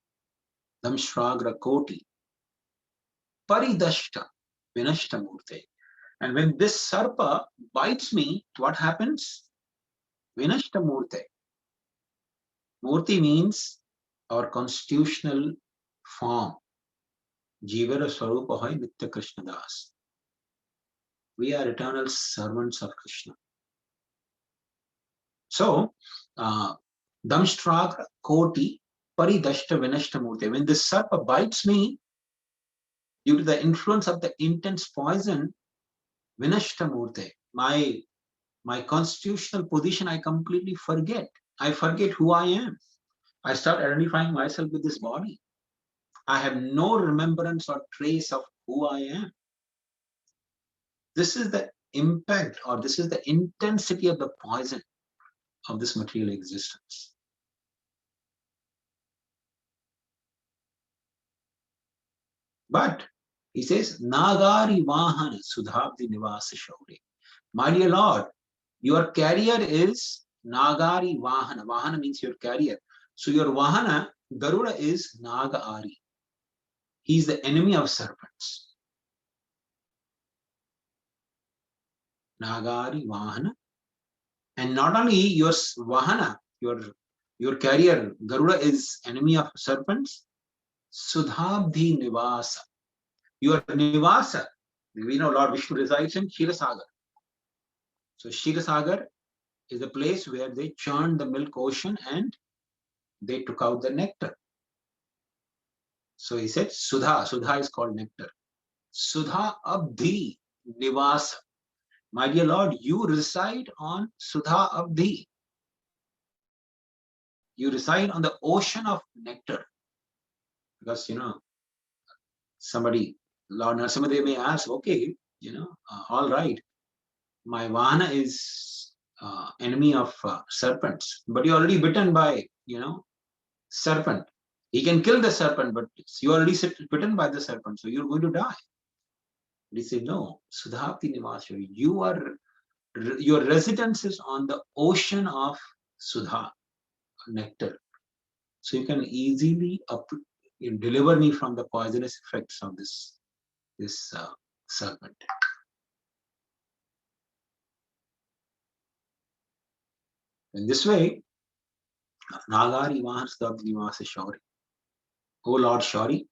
Damshragra Koti. Paridashta Vinashta Murte. And when this sarpa bites me, what happens? Vinashta Murte. Murti means our constitutional form. Jivara Swarupa Hoy Nitya Krishna Das. We are eternal servants of Krishna. So, Damshtragra Koti Paridashta Vinashta Murte. When this sarpa bites me, due to the influence of the intense poison, Vinashta Murte, my constitutional position, I completely forget. I forget who I am. I start identifying myself with this body. I have no remembrance or trace of who I am. This is the impact, or this is the intensity of the poison of this material existence. But he says, Nagari Vahana Sudhabdi Nivasa Shaure. My dear Lord, your carrier is Nagari Vahana. Vahana means your carrier. So your Vahana, Garuda, is Nagari. He is the enemy of serpents. Nagari Vahana. And not only your Vahana, your carrier, Garuda, is enemy of serpents. Sudhabdi Nivasa. Your Nivasa, we know Lord Vishnu resides in Kshirosagar. So Kshirosagar is a place where they churned the milk ocean and they took out the nectar. So he said Sudha. Sudha is called nectar. Sudha Abdi Nivasa. My dear Lord, you reside on Sudha Abdi. You reside on the ocean of nectar. Because, somebody Lord Narasimhadev may ask, okay, all right, my Vahana is enemy of serpents, but you're already bitten by, serpent. He can kill the serpent, but you already bitten by the serpent, so you're going to die. He said, no, Sudhapti Nivasya, your residence is on the ocean of Sudha, nectar. So you can easily deliver me from the poisonous effects of this serpent. In this way, Nagari Vahans Nivasa Shauri. Oh Lord Shauri,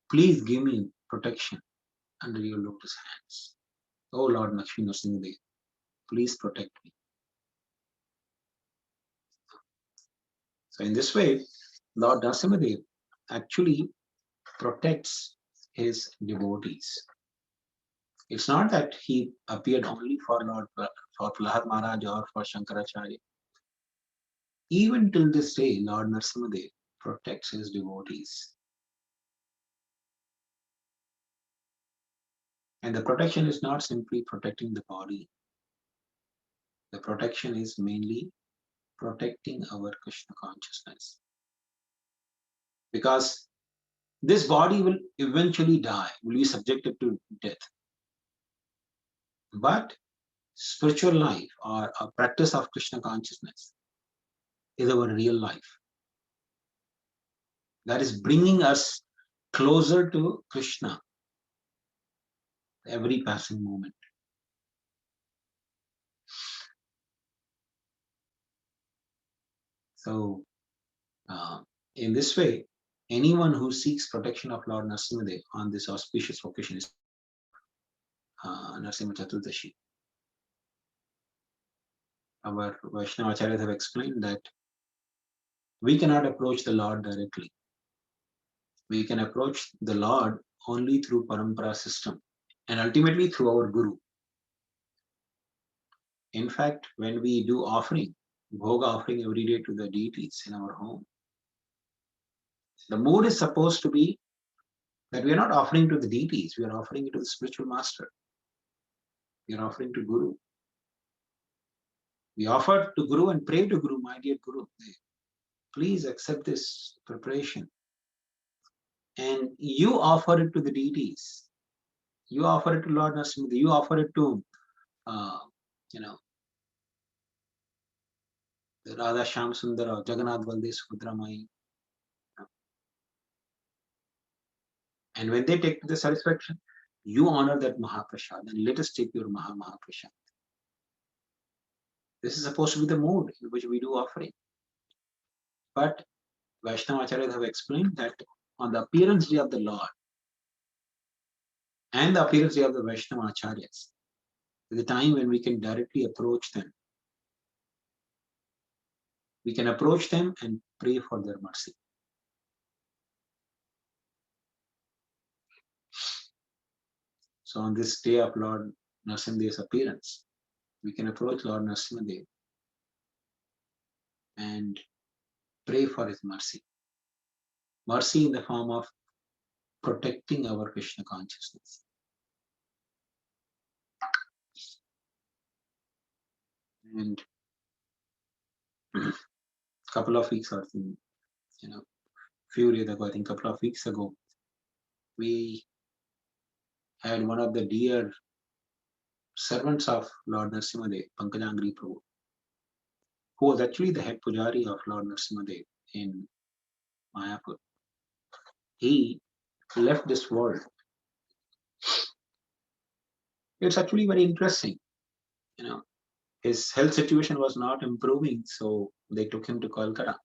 please give me protection under your lotus hands. Oh Lord Lakshmi Narasimhadev, please protect me. So in this way, Lord Narasimhadev actually protects his devotees. It's not that he appeared only for Prahlad Maharaj or for Shankaracharya. Even till this day, Lord Narasimhadev protects his devotees. And the protection is not simply protecting the body. The protection is mainly protecting our Krishna consciousness. Because this body will eventually die, will be subjected to death. But spiritual life or a practice of Krishna consciousness is our real life. That is bringing us closer to Krishna every passing moment. So, in this way, anyone who seeks protection of Lord Narasimhadev on this auspicious occasion is Narasimha Caturdasi. Our Vaishnava Acharyas have explained that we cannot approach the Lord directly. We can approach the Lord only through parampara system and ultimately through our Guru. In fact, when we do offering, bhoga offering every day to the deities in our home, the mood is supposed to be that we are not offering to the deities, we are offering it to the spiritual master. We are offering to Guru. We offer to Guru and pray to Guru, my dear Guru, please accept this preparation. And you offer it to the deities. You offer it to Lord Narasimha. You offer it to, the Radha Shyam Sundara, Jagannath Baldev Subhadramai. And when they take the satisfaction, you honor that Mahaprasad and let us take your Mahaprasad. This is supposed to be the mood in which we do offering. But Vaishnava Acharyas have explained that on the appearance day of the Lord and the appearance day of the Vaishnava Acharyas, the time when we can directly approach them. We can approach them and pray for their mercy. So on this day of Lord Narasimha's appearance, we can approach Lord Narasimha and pray for his mercy. Mercy in the form of protecting our Krishna consciousness. And a couple of weeks or few days ago, I think a couple of weeks ago, we had one of the dear servants of Lord Narasimha, Pankajangri Prabhu, who was actually the head pujari of Lord Narasimha in Mayapur. He left this world. It's actually very interesting. His health situation was not improving, so they took him to Kolkata.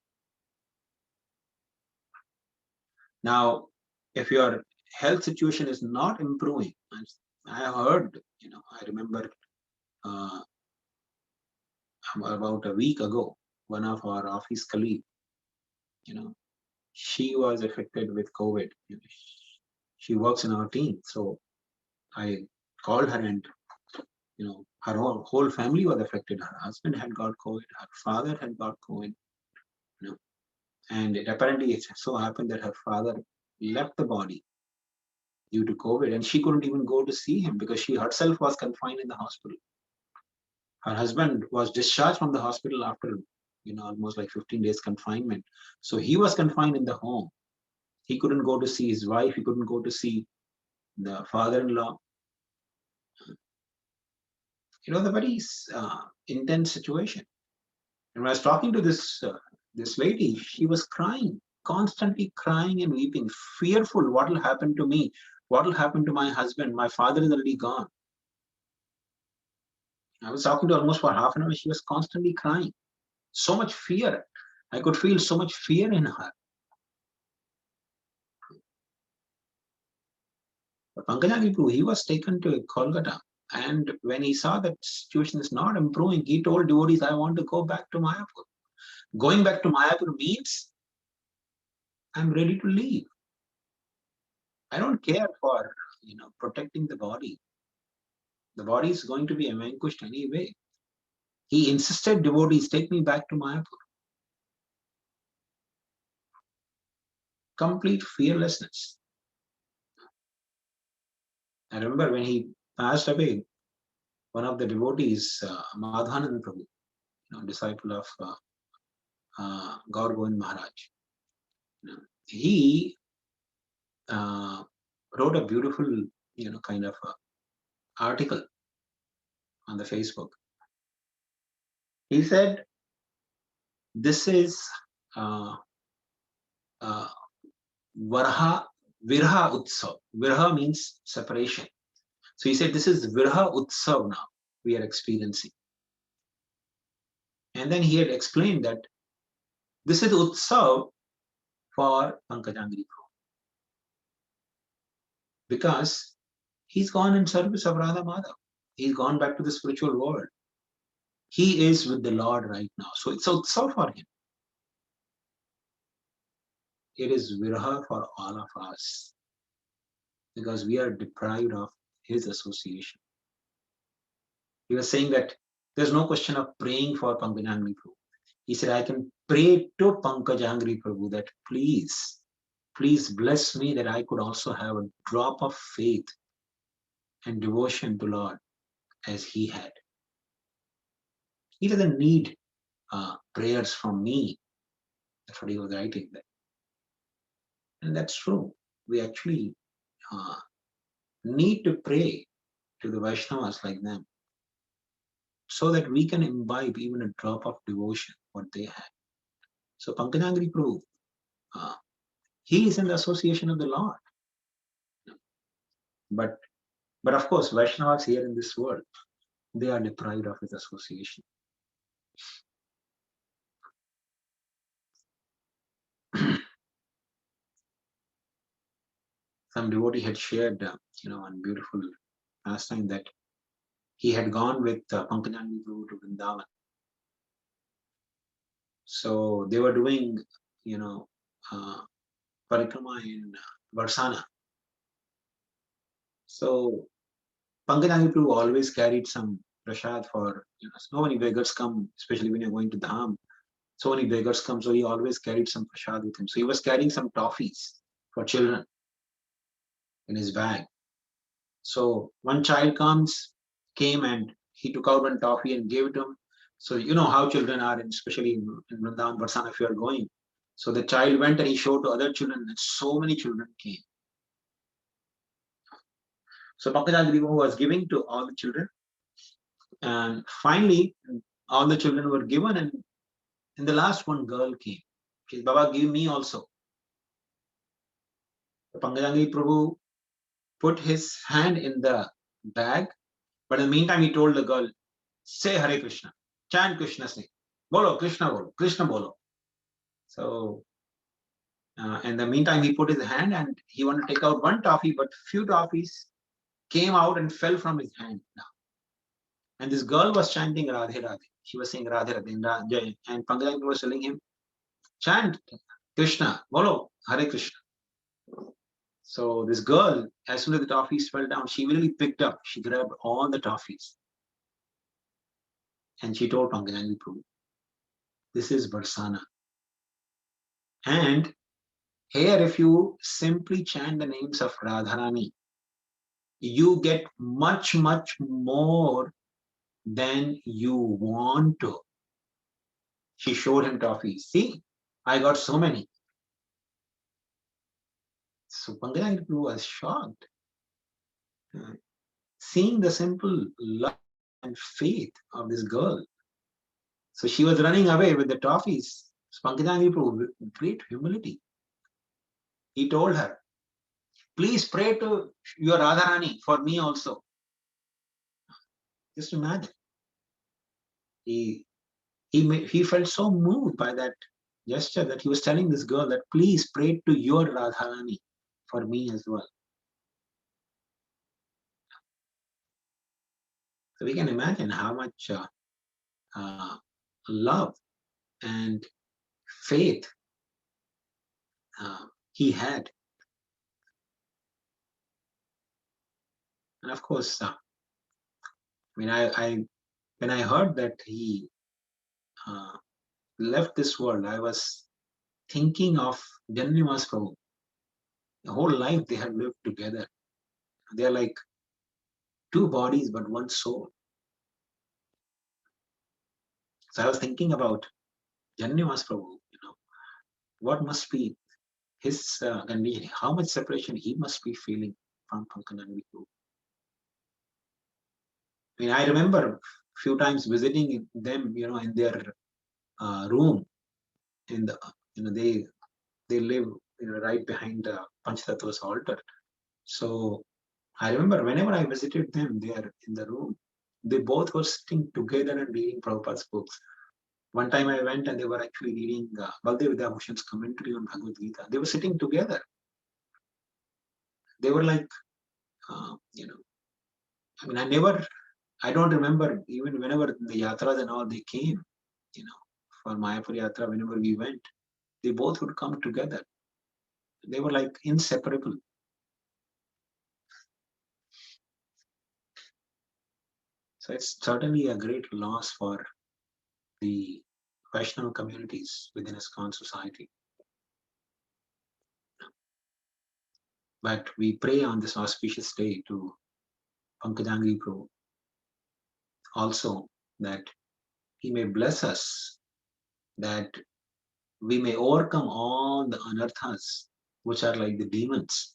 Now, if your health situation is not improving, I have heard, I remember about a week ago, one of our office colleagues, she was affected with COVID. She works in our team, so I called her, and her whole family was affected. Her husband had got COVID, her father had got COVID, and it apparently so happened that her father left the body due to COVID, and she couldn't even go to see him because she herself was confined in the hospital. Her husband was discharged from the hospital after, almost like 15 days confinement. So he was confined in the home. He couldn't go to see his wife. He couldn't go to see the father-in-law. It was a very intense situation. And when I was talking to this lady, she was crying, constantly crying and weeping, fearful. What will happen to me? What will happen to my husband? My father is already gone. I was talking to her almost for half an hour. She was constantly crying. So much fear. I could feel so much fear in her. But Pankajani Prabhu, he was taken to Kolkata. And when he saw that situation is not improving, he told devotees, I want to go back to Mayapur. Going back to Mayapur means I'm ready to leave. I don't care for protecting the body. The body is going to be vanquished anyway. He insisted, devotees, take me back to Mayapur. Complete fearlessness. I remember when he passed away, one of the devotees, Madhanand Prabhu, disciple of Gaur Govind Maharaj, he wrote a beautiful, kind of article on the Facebook. He said, this is Virha Utsav. Virha means separation. So he said, this is Virha Utsav now we are experiencing. And then he had explained that this is Utsav for Pankajangri Prabhu. Because he's gone in service of Radha Madhav. He's gone back to the spiritual world. He is with the Lord right now. So it's Utsav for him. It is Virha for all of us. Because we are deprived of his association. He was saying that there's no question of praying for Pankajangri Prabhu. He said, I can pray to Pankajangri Prabhu that please bless me that I could also have a drop of faith and devotion to Lord as he had. He doesn't need prayers from me. That's what he was writing there. And that's true. We actually need to pray to the Vaishnavas like them so that we can imbibe even a drop of devotion, what they had. So Pankajangri Prabhu, he is in the association of the Lord. But of course, Vaishnavas here in this world, they are deprived of his association. Some devotee had shared, one beautiful pastime that he had gone with Pankajangri Prabhu to Vrindavan. So they were doing, parikrama in Varsana. So Pankajangri Prabhu always carried some prasad for, so many beggars come, especially when you're going to Dham. So many beggars come, so he always carried some prasad with him. So he was carrying some toffees for children in his bag. So one child came and he took out one toffee and gave it to him. So you know how children are, especially in Vrindavan, Varsana, if you are going. So the child went and he showed to other children, and so many children came. So Pankajangri was giving to all the children, and finally all the children were given, and in the last one girl came. She said, Baba, give me also. So Pankajangri Prabhu put his hand in the bag, but in the meantime he told the girl, say Hare Krishna, chant Krishna's name. Bolo, Krishna bolo. So in the meantime he put his hand and he wanted to take out one toffee, but few toffees came out and fell from his hand now. And this girl was chanting Radhe Radhe. She was saying Radhe Radhe. And Pankajangri was telling him, chant Krishna, bolo, Hare Krishna. So this girl, as soon as the toffees fell down, she really picked up. She grabbed all the toffees. And she told Pankajangri Prabhu, this is Varsana. And Here, if you simply chant the names of Radharani, you get much, much more than you want to. She showed him toffees. See, I got so many. So Pankaj was shocked, seeing the simple love and faith of this girl. So she was running away with the toffees. Pankaj with great humility, he told her, please pray to your Radharani for me also. Just imagine. He felt so moved by that gesture that he was telling this girl that please pray to your Radharani for me as well. So we can imagine how much love and faith he had. And of course, when I heard that he left this world, I was thinking of Jannimas Prabhu. The whole life they have lived together. They are like two bodies but one soul. So I was thinking about Jannimas Prabhu, what must be his condition, how much separation he must be feeling from Pankanandi Prabhu. I mean, I remember a few times visiting them, in their room. In the, they live, right behind the Panchatattva's altar. So I remember whenever I visited them there in the room, they both were sitting together and reading Prabhupada's books. One time I went and they were actually reading Baldev Vidyabhushan's commentary on Bhagavad Gita. They were sitting together. They were like, I mean, I don't remember even whenever the yatras and all they came, for Mayapur yatra, whenever we went, they both would come together. They were like inseparable. So it's certainly a great loss for the Vaishnava communities within ISKCON society. But we pray on this auspicious day to Pankajangri Prabhu also that he may bless us, that we may overcome all the anarthas, which are like the demons.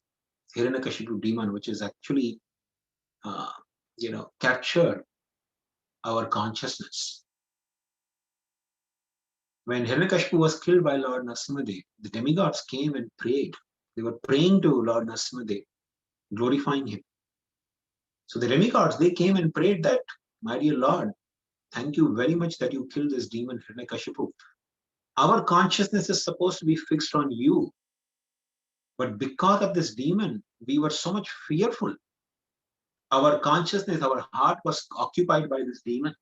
Hiranyakashipu demon, which is actually, captured our consciousness. When Hiranyakashipu was killed by Lord Narasimha, the demigods came and prayed. They were praying to Lord Narasimha, glorifying him. So the demigods, they came and prayed that, my dear Lord, thank you very much that you killed this demon Hiranyakashipu. Our consciousness is supposed to be fixed on you. But because of this demon, we were so much fearful. Our consciousness, our heart was occupied by this demon.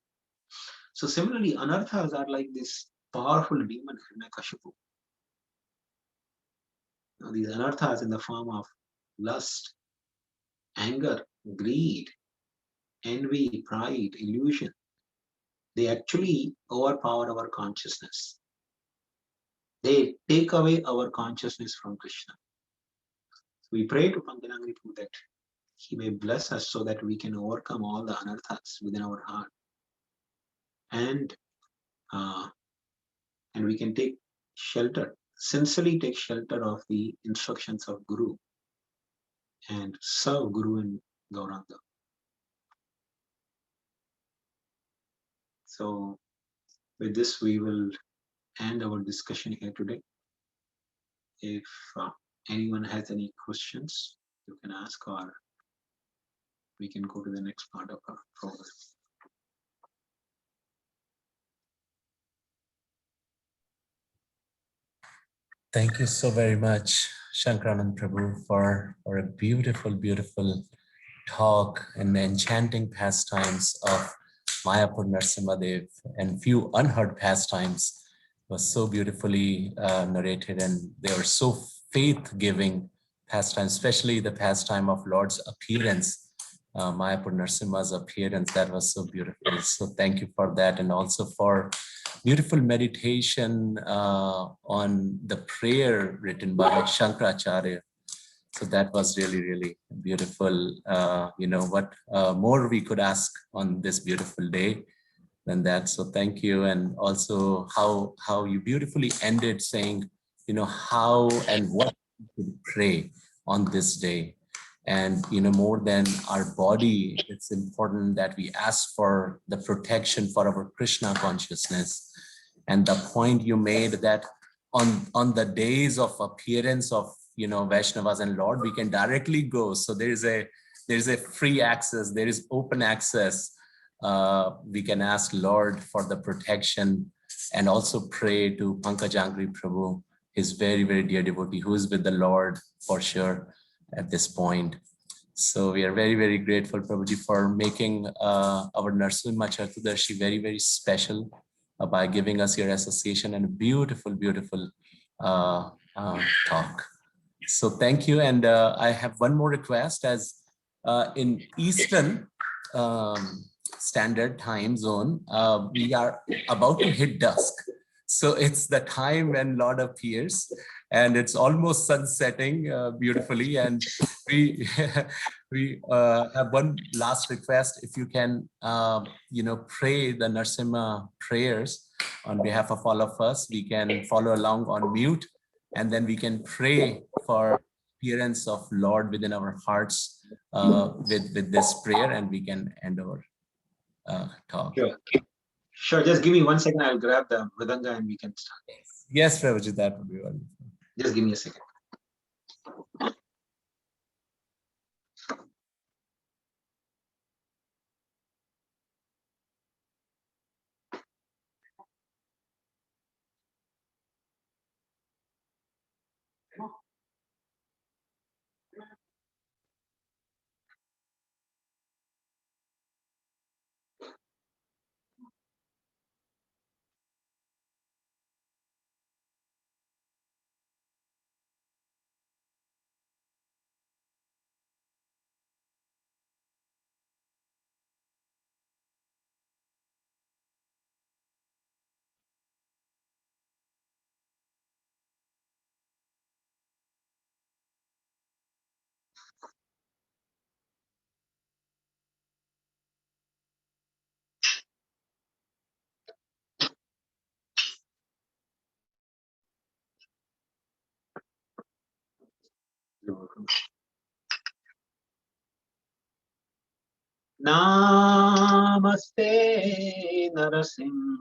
So similarly, anarthas are like this powerful demon, Hiranyakashipu. Now, these anarthas in the form of lust, anger, greed, envy, pride, illusion, they actually overpower our consciousness. They take away our consciousness from Krishna. So we pray to Pankanangri that he may bless us so that we can overcome all the anarthas within our heart. And we can take shelter, sincerely take shelter of the instructions of Guru and serve Guru and Gauranga. So with this, we will end our discussion here today. If anyone has any questions, you can ask, or we can go to the next part of our program. Thank you so very much, Shankarananda Prabhu, for a beautiful, beautiful talk and enchanting pastimes of Mayapur Narasimhadev and few unheard pastimes was so beautifully narrated, and they were so faith-giving pastimes, especially the pastime of Lord's appearance Mayapur Narasimha's appearance. That was so beautiful. So thank you for that, and also for beautiful meditation on the prayer written by Shankaracharya. So that was really, really beautiful. What more we could ask on this beautiful day than that. So thank you. And also how you beautifully ended saying, how and what we should pray on this day. And, more than our body, it's important that we ask for the protection for our Krishna consciousness. And the point you made that on the days of appearance of, Vaishnavas and Lord, we can directly go. So there's a free access, there is open access. We can ask Lord for the protection and also pray to Pankajangri Prabhu, his very, very dear devotee who is with the Lord for sure at this point. So we are very, very grateful, Prabhuji, for making our Narasimha Caturdasi very, very special by giving us your association and a beautiful, beautiful talk. So thank you. And I have one more request. As in Eastern Standard Time Zone, we are about to hit dusk. So it's the time when Lord appears, and it's almost sunsetting beautifully. And we we have one last request. If you can, pray the Narasimha prayers on behalf of all of us, we can follow along on mute, and then we can pray for appearance of Lord within our hearts with this prayer, and we can end our talk. Sure. Just give me 1 second. I'll grab the mridanga and we can start. Yes, Prabhuji, that would be wonderful. Just give me a second. You're welcome. Namaste Narasimhaya.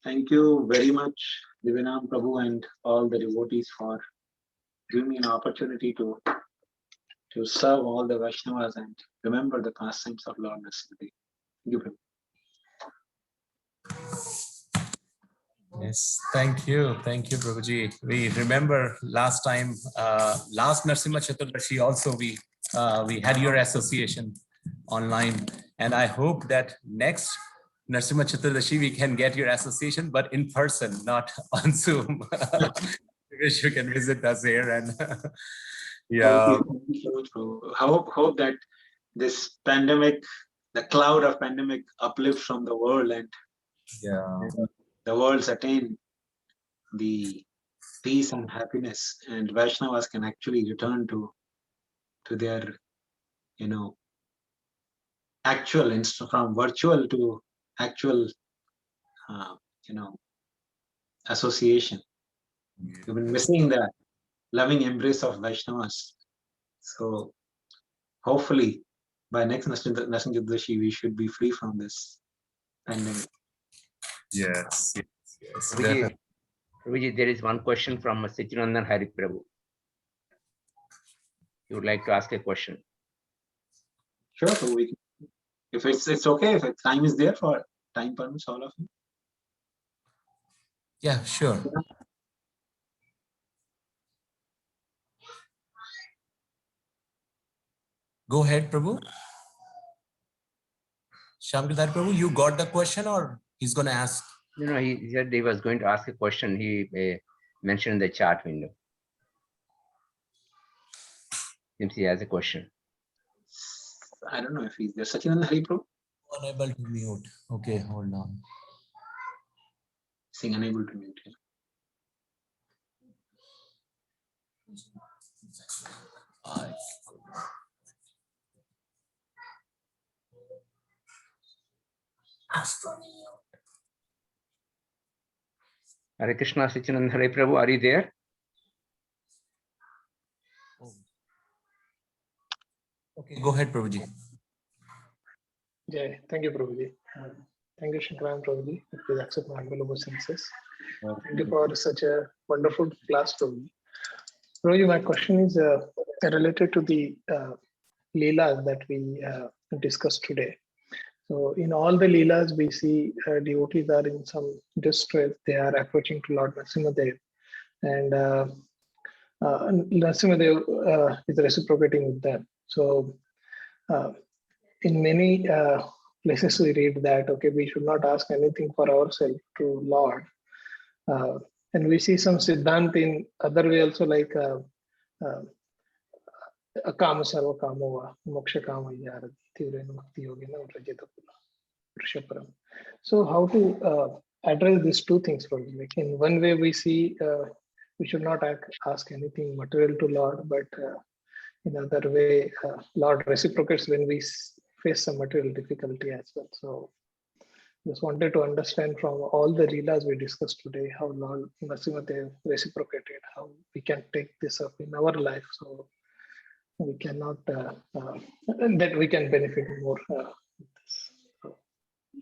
Thank you very much, Divinam Prabhu, and all the devotees for giving me an opportunity to serve all the Vaishnavas and remember the pastimes of Lord Narasimha. Thank you, Prabhu. Yes, thank you, Prabhuji. We remember last time, last Narasimha Chaturdashi also we had your association online, and I hope that next Narasimha Chaturdashi we can get your association, but in person, not on Zoom. I wish you can visit us here and yeah. Thank you so much, Prabhu. Hope that this pandemic, the cloud of pandemic, uplifts from the world and Yeah. the world's attain the peace and happiness, and Vaishnavas can actually return to their, you know, actual, from virtual to actual, uh, you know, association. We've been missing the loving embrace of Vaishnavas. So hopefully by next Narasimha Chaturdashi we should be free from this pandemic. Yes. Yes. Prabhuji, Prabhuji, there is one question from Sityanandan Hari Prabhu. You would like to ask a question? Sure, so we can, if it's okay, if time is there, for time permits all of you. Yeah, sure. Go ahead, Prabhu. Shamkar Prabhu, you got the question or he's going to ask? No, he said he was going to ask a question. He mentioned in the chat window. Seems he has a question. I don't know if he's there. Sachinanda Hari Prabhu? Unable to mute. Okay, hold on. Saying unable to mute him. Hare Krishna, Sachinanda Hari Prabhu, are you there? Okay, go ahead, Prabhuji. Jai, thank you, Prabhuji. Thank you, Shankarananda Prabhuji. Please accept my humble obeisances. Thank you for such a wonderful class, Prabhuji. Prabhuji, my question is related to the Leelas that we discussed today. So, in all the Leelas, we see devotees are in some distress. They are approaching to Lord Narasimha, and Narasimha is reciprocating with them. So, in many places we read that okay, we should not ask anything for ourselves to Lord, and we see some siddhant in other way also, like akama sarva kamova moksha kama yarati tivrena bhakti yogena vrajeta purushapparam. So how to address these two things? Probably, like in one way we see we should not ask anything material to Lord, but in other way Lord reciprocates when we face some material difficulty as well. So just wanted to understand from all the Leelas we discussed today how Lord Narasimha reciprocated, how we can take this up in our life, so we cannot and that we can benefit more with this. So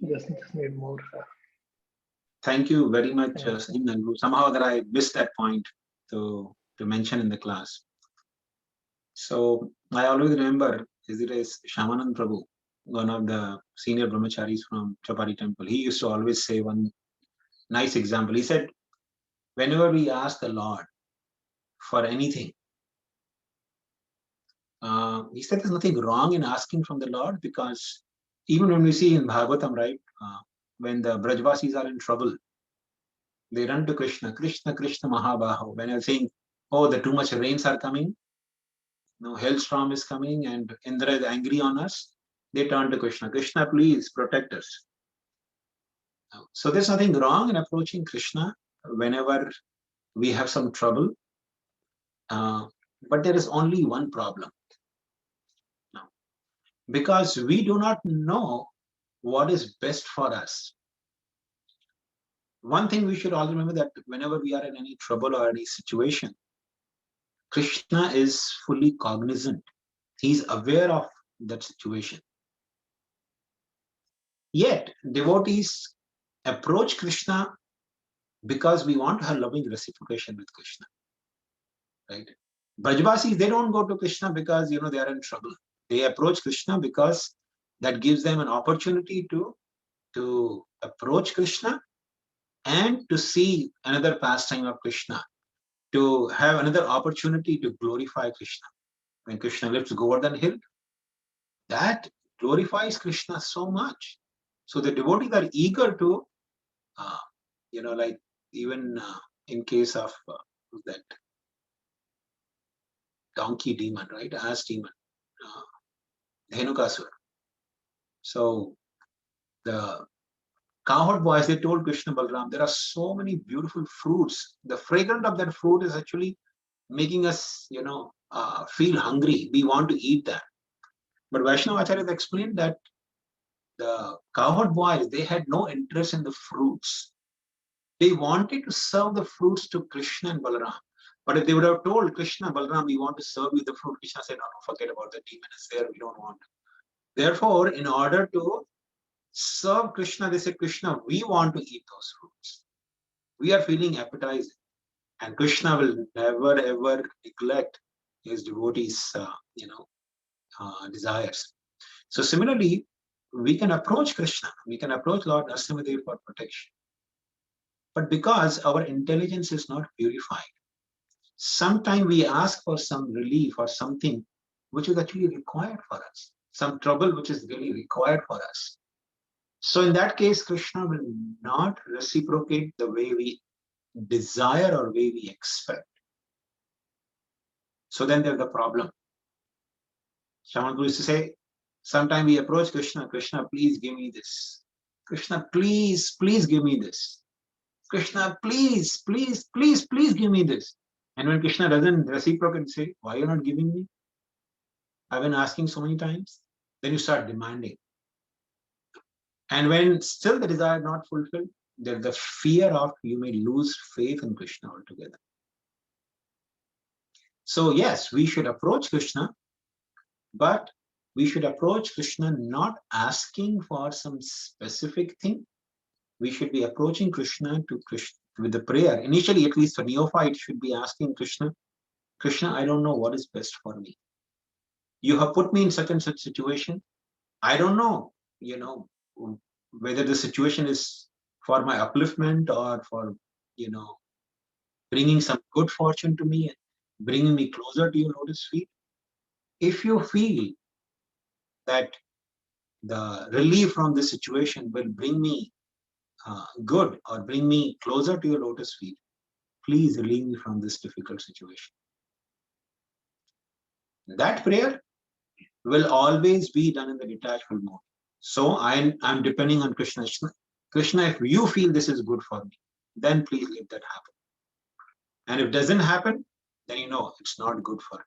just need more. Thank you very much, Thank you. Sachinanda. Somehow that I missed that point to mention in the class. So I always remember is Shamanand Prabhu, one of the senior brahmacharis from Chapari temple. He used to always say one nice example. He said, whenever we ask the Lord for anything, he said there's nothing wrong in asking from the Lord, because even when we see in Bhagavatam, right, when the Brajvasis are in trouble, they run to Krishna, Krishna, Krishna Mahabaho. When they're saying, oh, the too much rains are coming, no, hailstorm is coming and Indra is angry on us, they turn to Krishna, Krishna, please protect us. So there's nothing wrong in approaching Krishna whenever we have some trouble, but there is only one problem. Now, because we do not know what is best for us. One thing we should all remember, that whenever we are in any trouble or any situation, Krishna is fully cognizant. He's aware of that situation. Yet, devotees approach Krishna because we want to have loving reciprocation with Krishna. Right? Brajvasis, they don't go to Krishna because they are in trouble. They approach Krishna because that gives them an opportunity to approach Krishna and to see another pastime of Krishna, to have another opportunity to glorify Krishna. When Krishna lifts Govardhan hill, that glorifies Krishna so much. So the devotees are eager to, like even in case of that donkey demon, right? Ass demon, Dhenukasura. So the cowherd boys, they told Krishna Balram, there are so many beautiful fruits. The fragrance of that fruit is actually making us, feel hungry. We want to eat that. But Vaishnava Acharya explained that the cowherd boys, they had no interest in the fruits. They wanted to serve the fruits to Krishna and Balaram. But if they would have told Krishna, Balaram, we want to serve you the fruit, Krishna said, no, forget about the demon is there, we don't want. Therefore, in order to serve Krishna, they said, Krishna, we want to eat those fruits. We are feeling appetizing. And Krishna will never ever neglect his devotees' desires. So similarly, we can approach Krishna, we can approach Lord Narasimha for protection. But because our intelligence is not purified, sometimes we ask for some relief or something which is actually required for us, some trouble which is really required for us. So in that case, Krishna will not reciprocate the way we desire or way we expect. So then there's the problem. Shaman Guru used to say, sometime we approach Krishna, Krishna, please give me this. Krishna, please, please give me this. Krishna, please, please, please, please give me this. And when Krishna doesn't reciprocate, say, why are you not giving me? I've been asking so many times. Then you start demanding. And when still the desire not fulfilled, there's the fear of you may lose faith in Krishna altogether. So yes, we should approach Krishna, but we should approach Krishna not asking for some specific thing. We should be approaching Krishna with the prayer. Initially, at least for neophyte, should be asking Krishna, Krishna, I don't know what is best for me. You have put me in such and such situation. I don't know, whether the situation is for my upliftment or for, bringing some good fortune to me, bringing me closer to your lotus feet. If you feel that the relief from this situation will bring me good or bring me closer to your lotus feet, please relieve me from this difficult situation. That prayer will always be done in the detachful mode. So I'm depending on Krishna. Krishna, if you feel this is good for me, then please let that happen. And if it doesn't happen, then you know it's not good for me.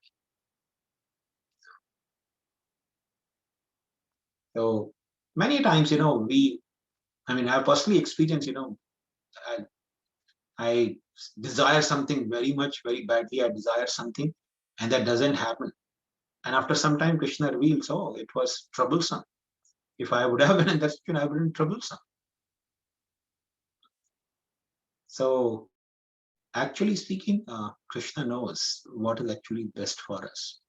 So many times, I've personally experienced, I desire something very much, very badly. I desire something, and that doesn't happen. And after some time, Krishna reveals, oh, it was troublesome. If I would have been in that situation, I would have been troublesome. So, actually speaking, Krishna knows what is actually best for us.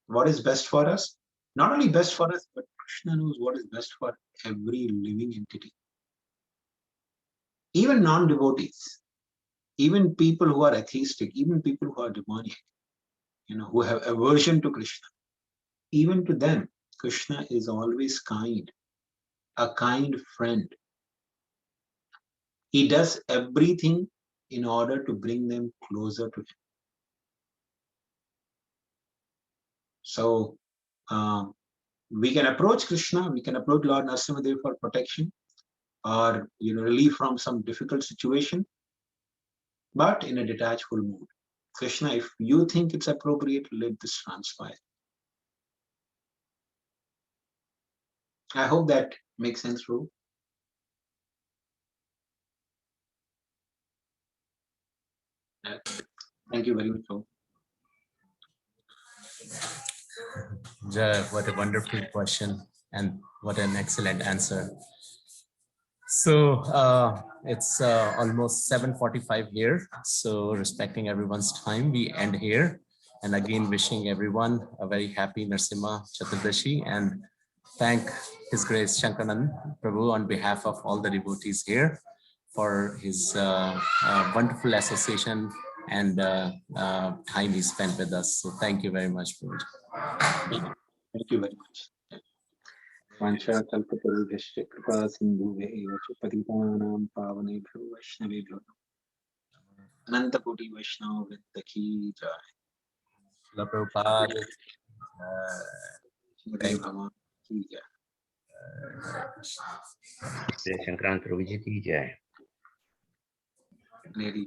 What is best for us? Not only best for us, but Krishna knows what is best for every living entity. Even non-devotees, even people who are atheistic, even people who are demonic, who have aversion to Krishna, even to them, Krishna is always kind, a kind friend. He does everything in order to bring them closer to him. So we can approach Krishna, we can approach Lord Narasimha for protection or relief from some difficult situation, but in a detachful mood. Krishna, if you think it's appropriate, let this transpire. I hope that makes sense, Prabhu. Thank you very much, Prabhu. Jai, what a wonderful question and what an excellent answer. So it's almost 7:45 here. So respecting everyone's time, we end here. And again, wishing everyone a very happy Narasimha Caturdasi and thank His Grace Shankarananda Prabhu on behalf of all the devotees here for his wonderful association and time he spent with us. So thank you very much, Prabhu. Thank you very much. वाञ्छाकल्पतरुभ्यश्च कृपा सिन्धुभ्यः च पतितानां पावनेभ्यो वैष्णवेभ्यो अनन्तकोटि वैष्णव वृन्द की जय। Prabhupada. Shridev भगवान की जय। Shankarananda Prabhu ji ki jai. Lady,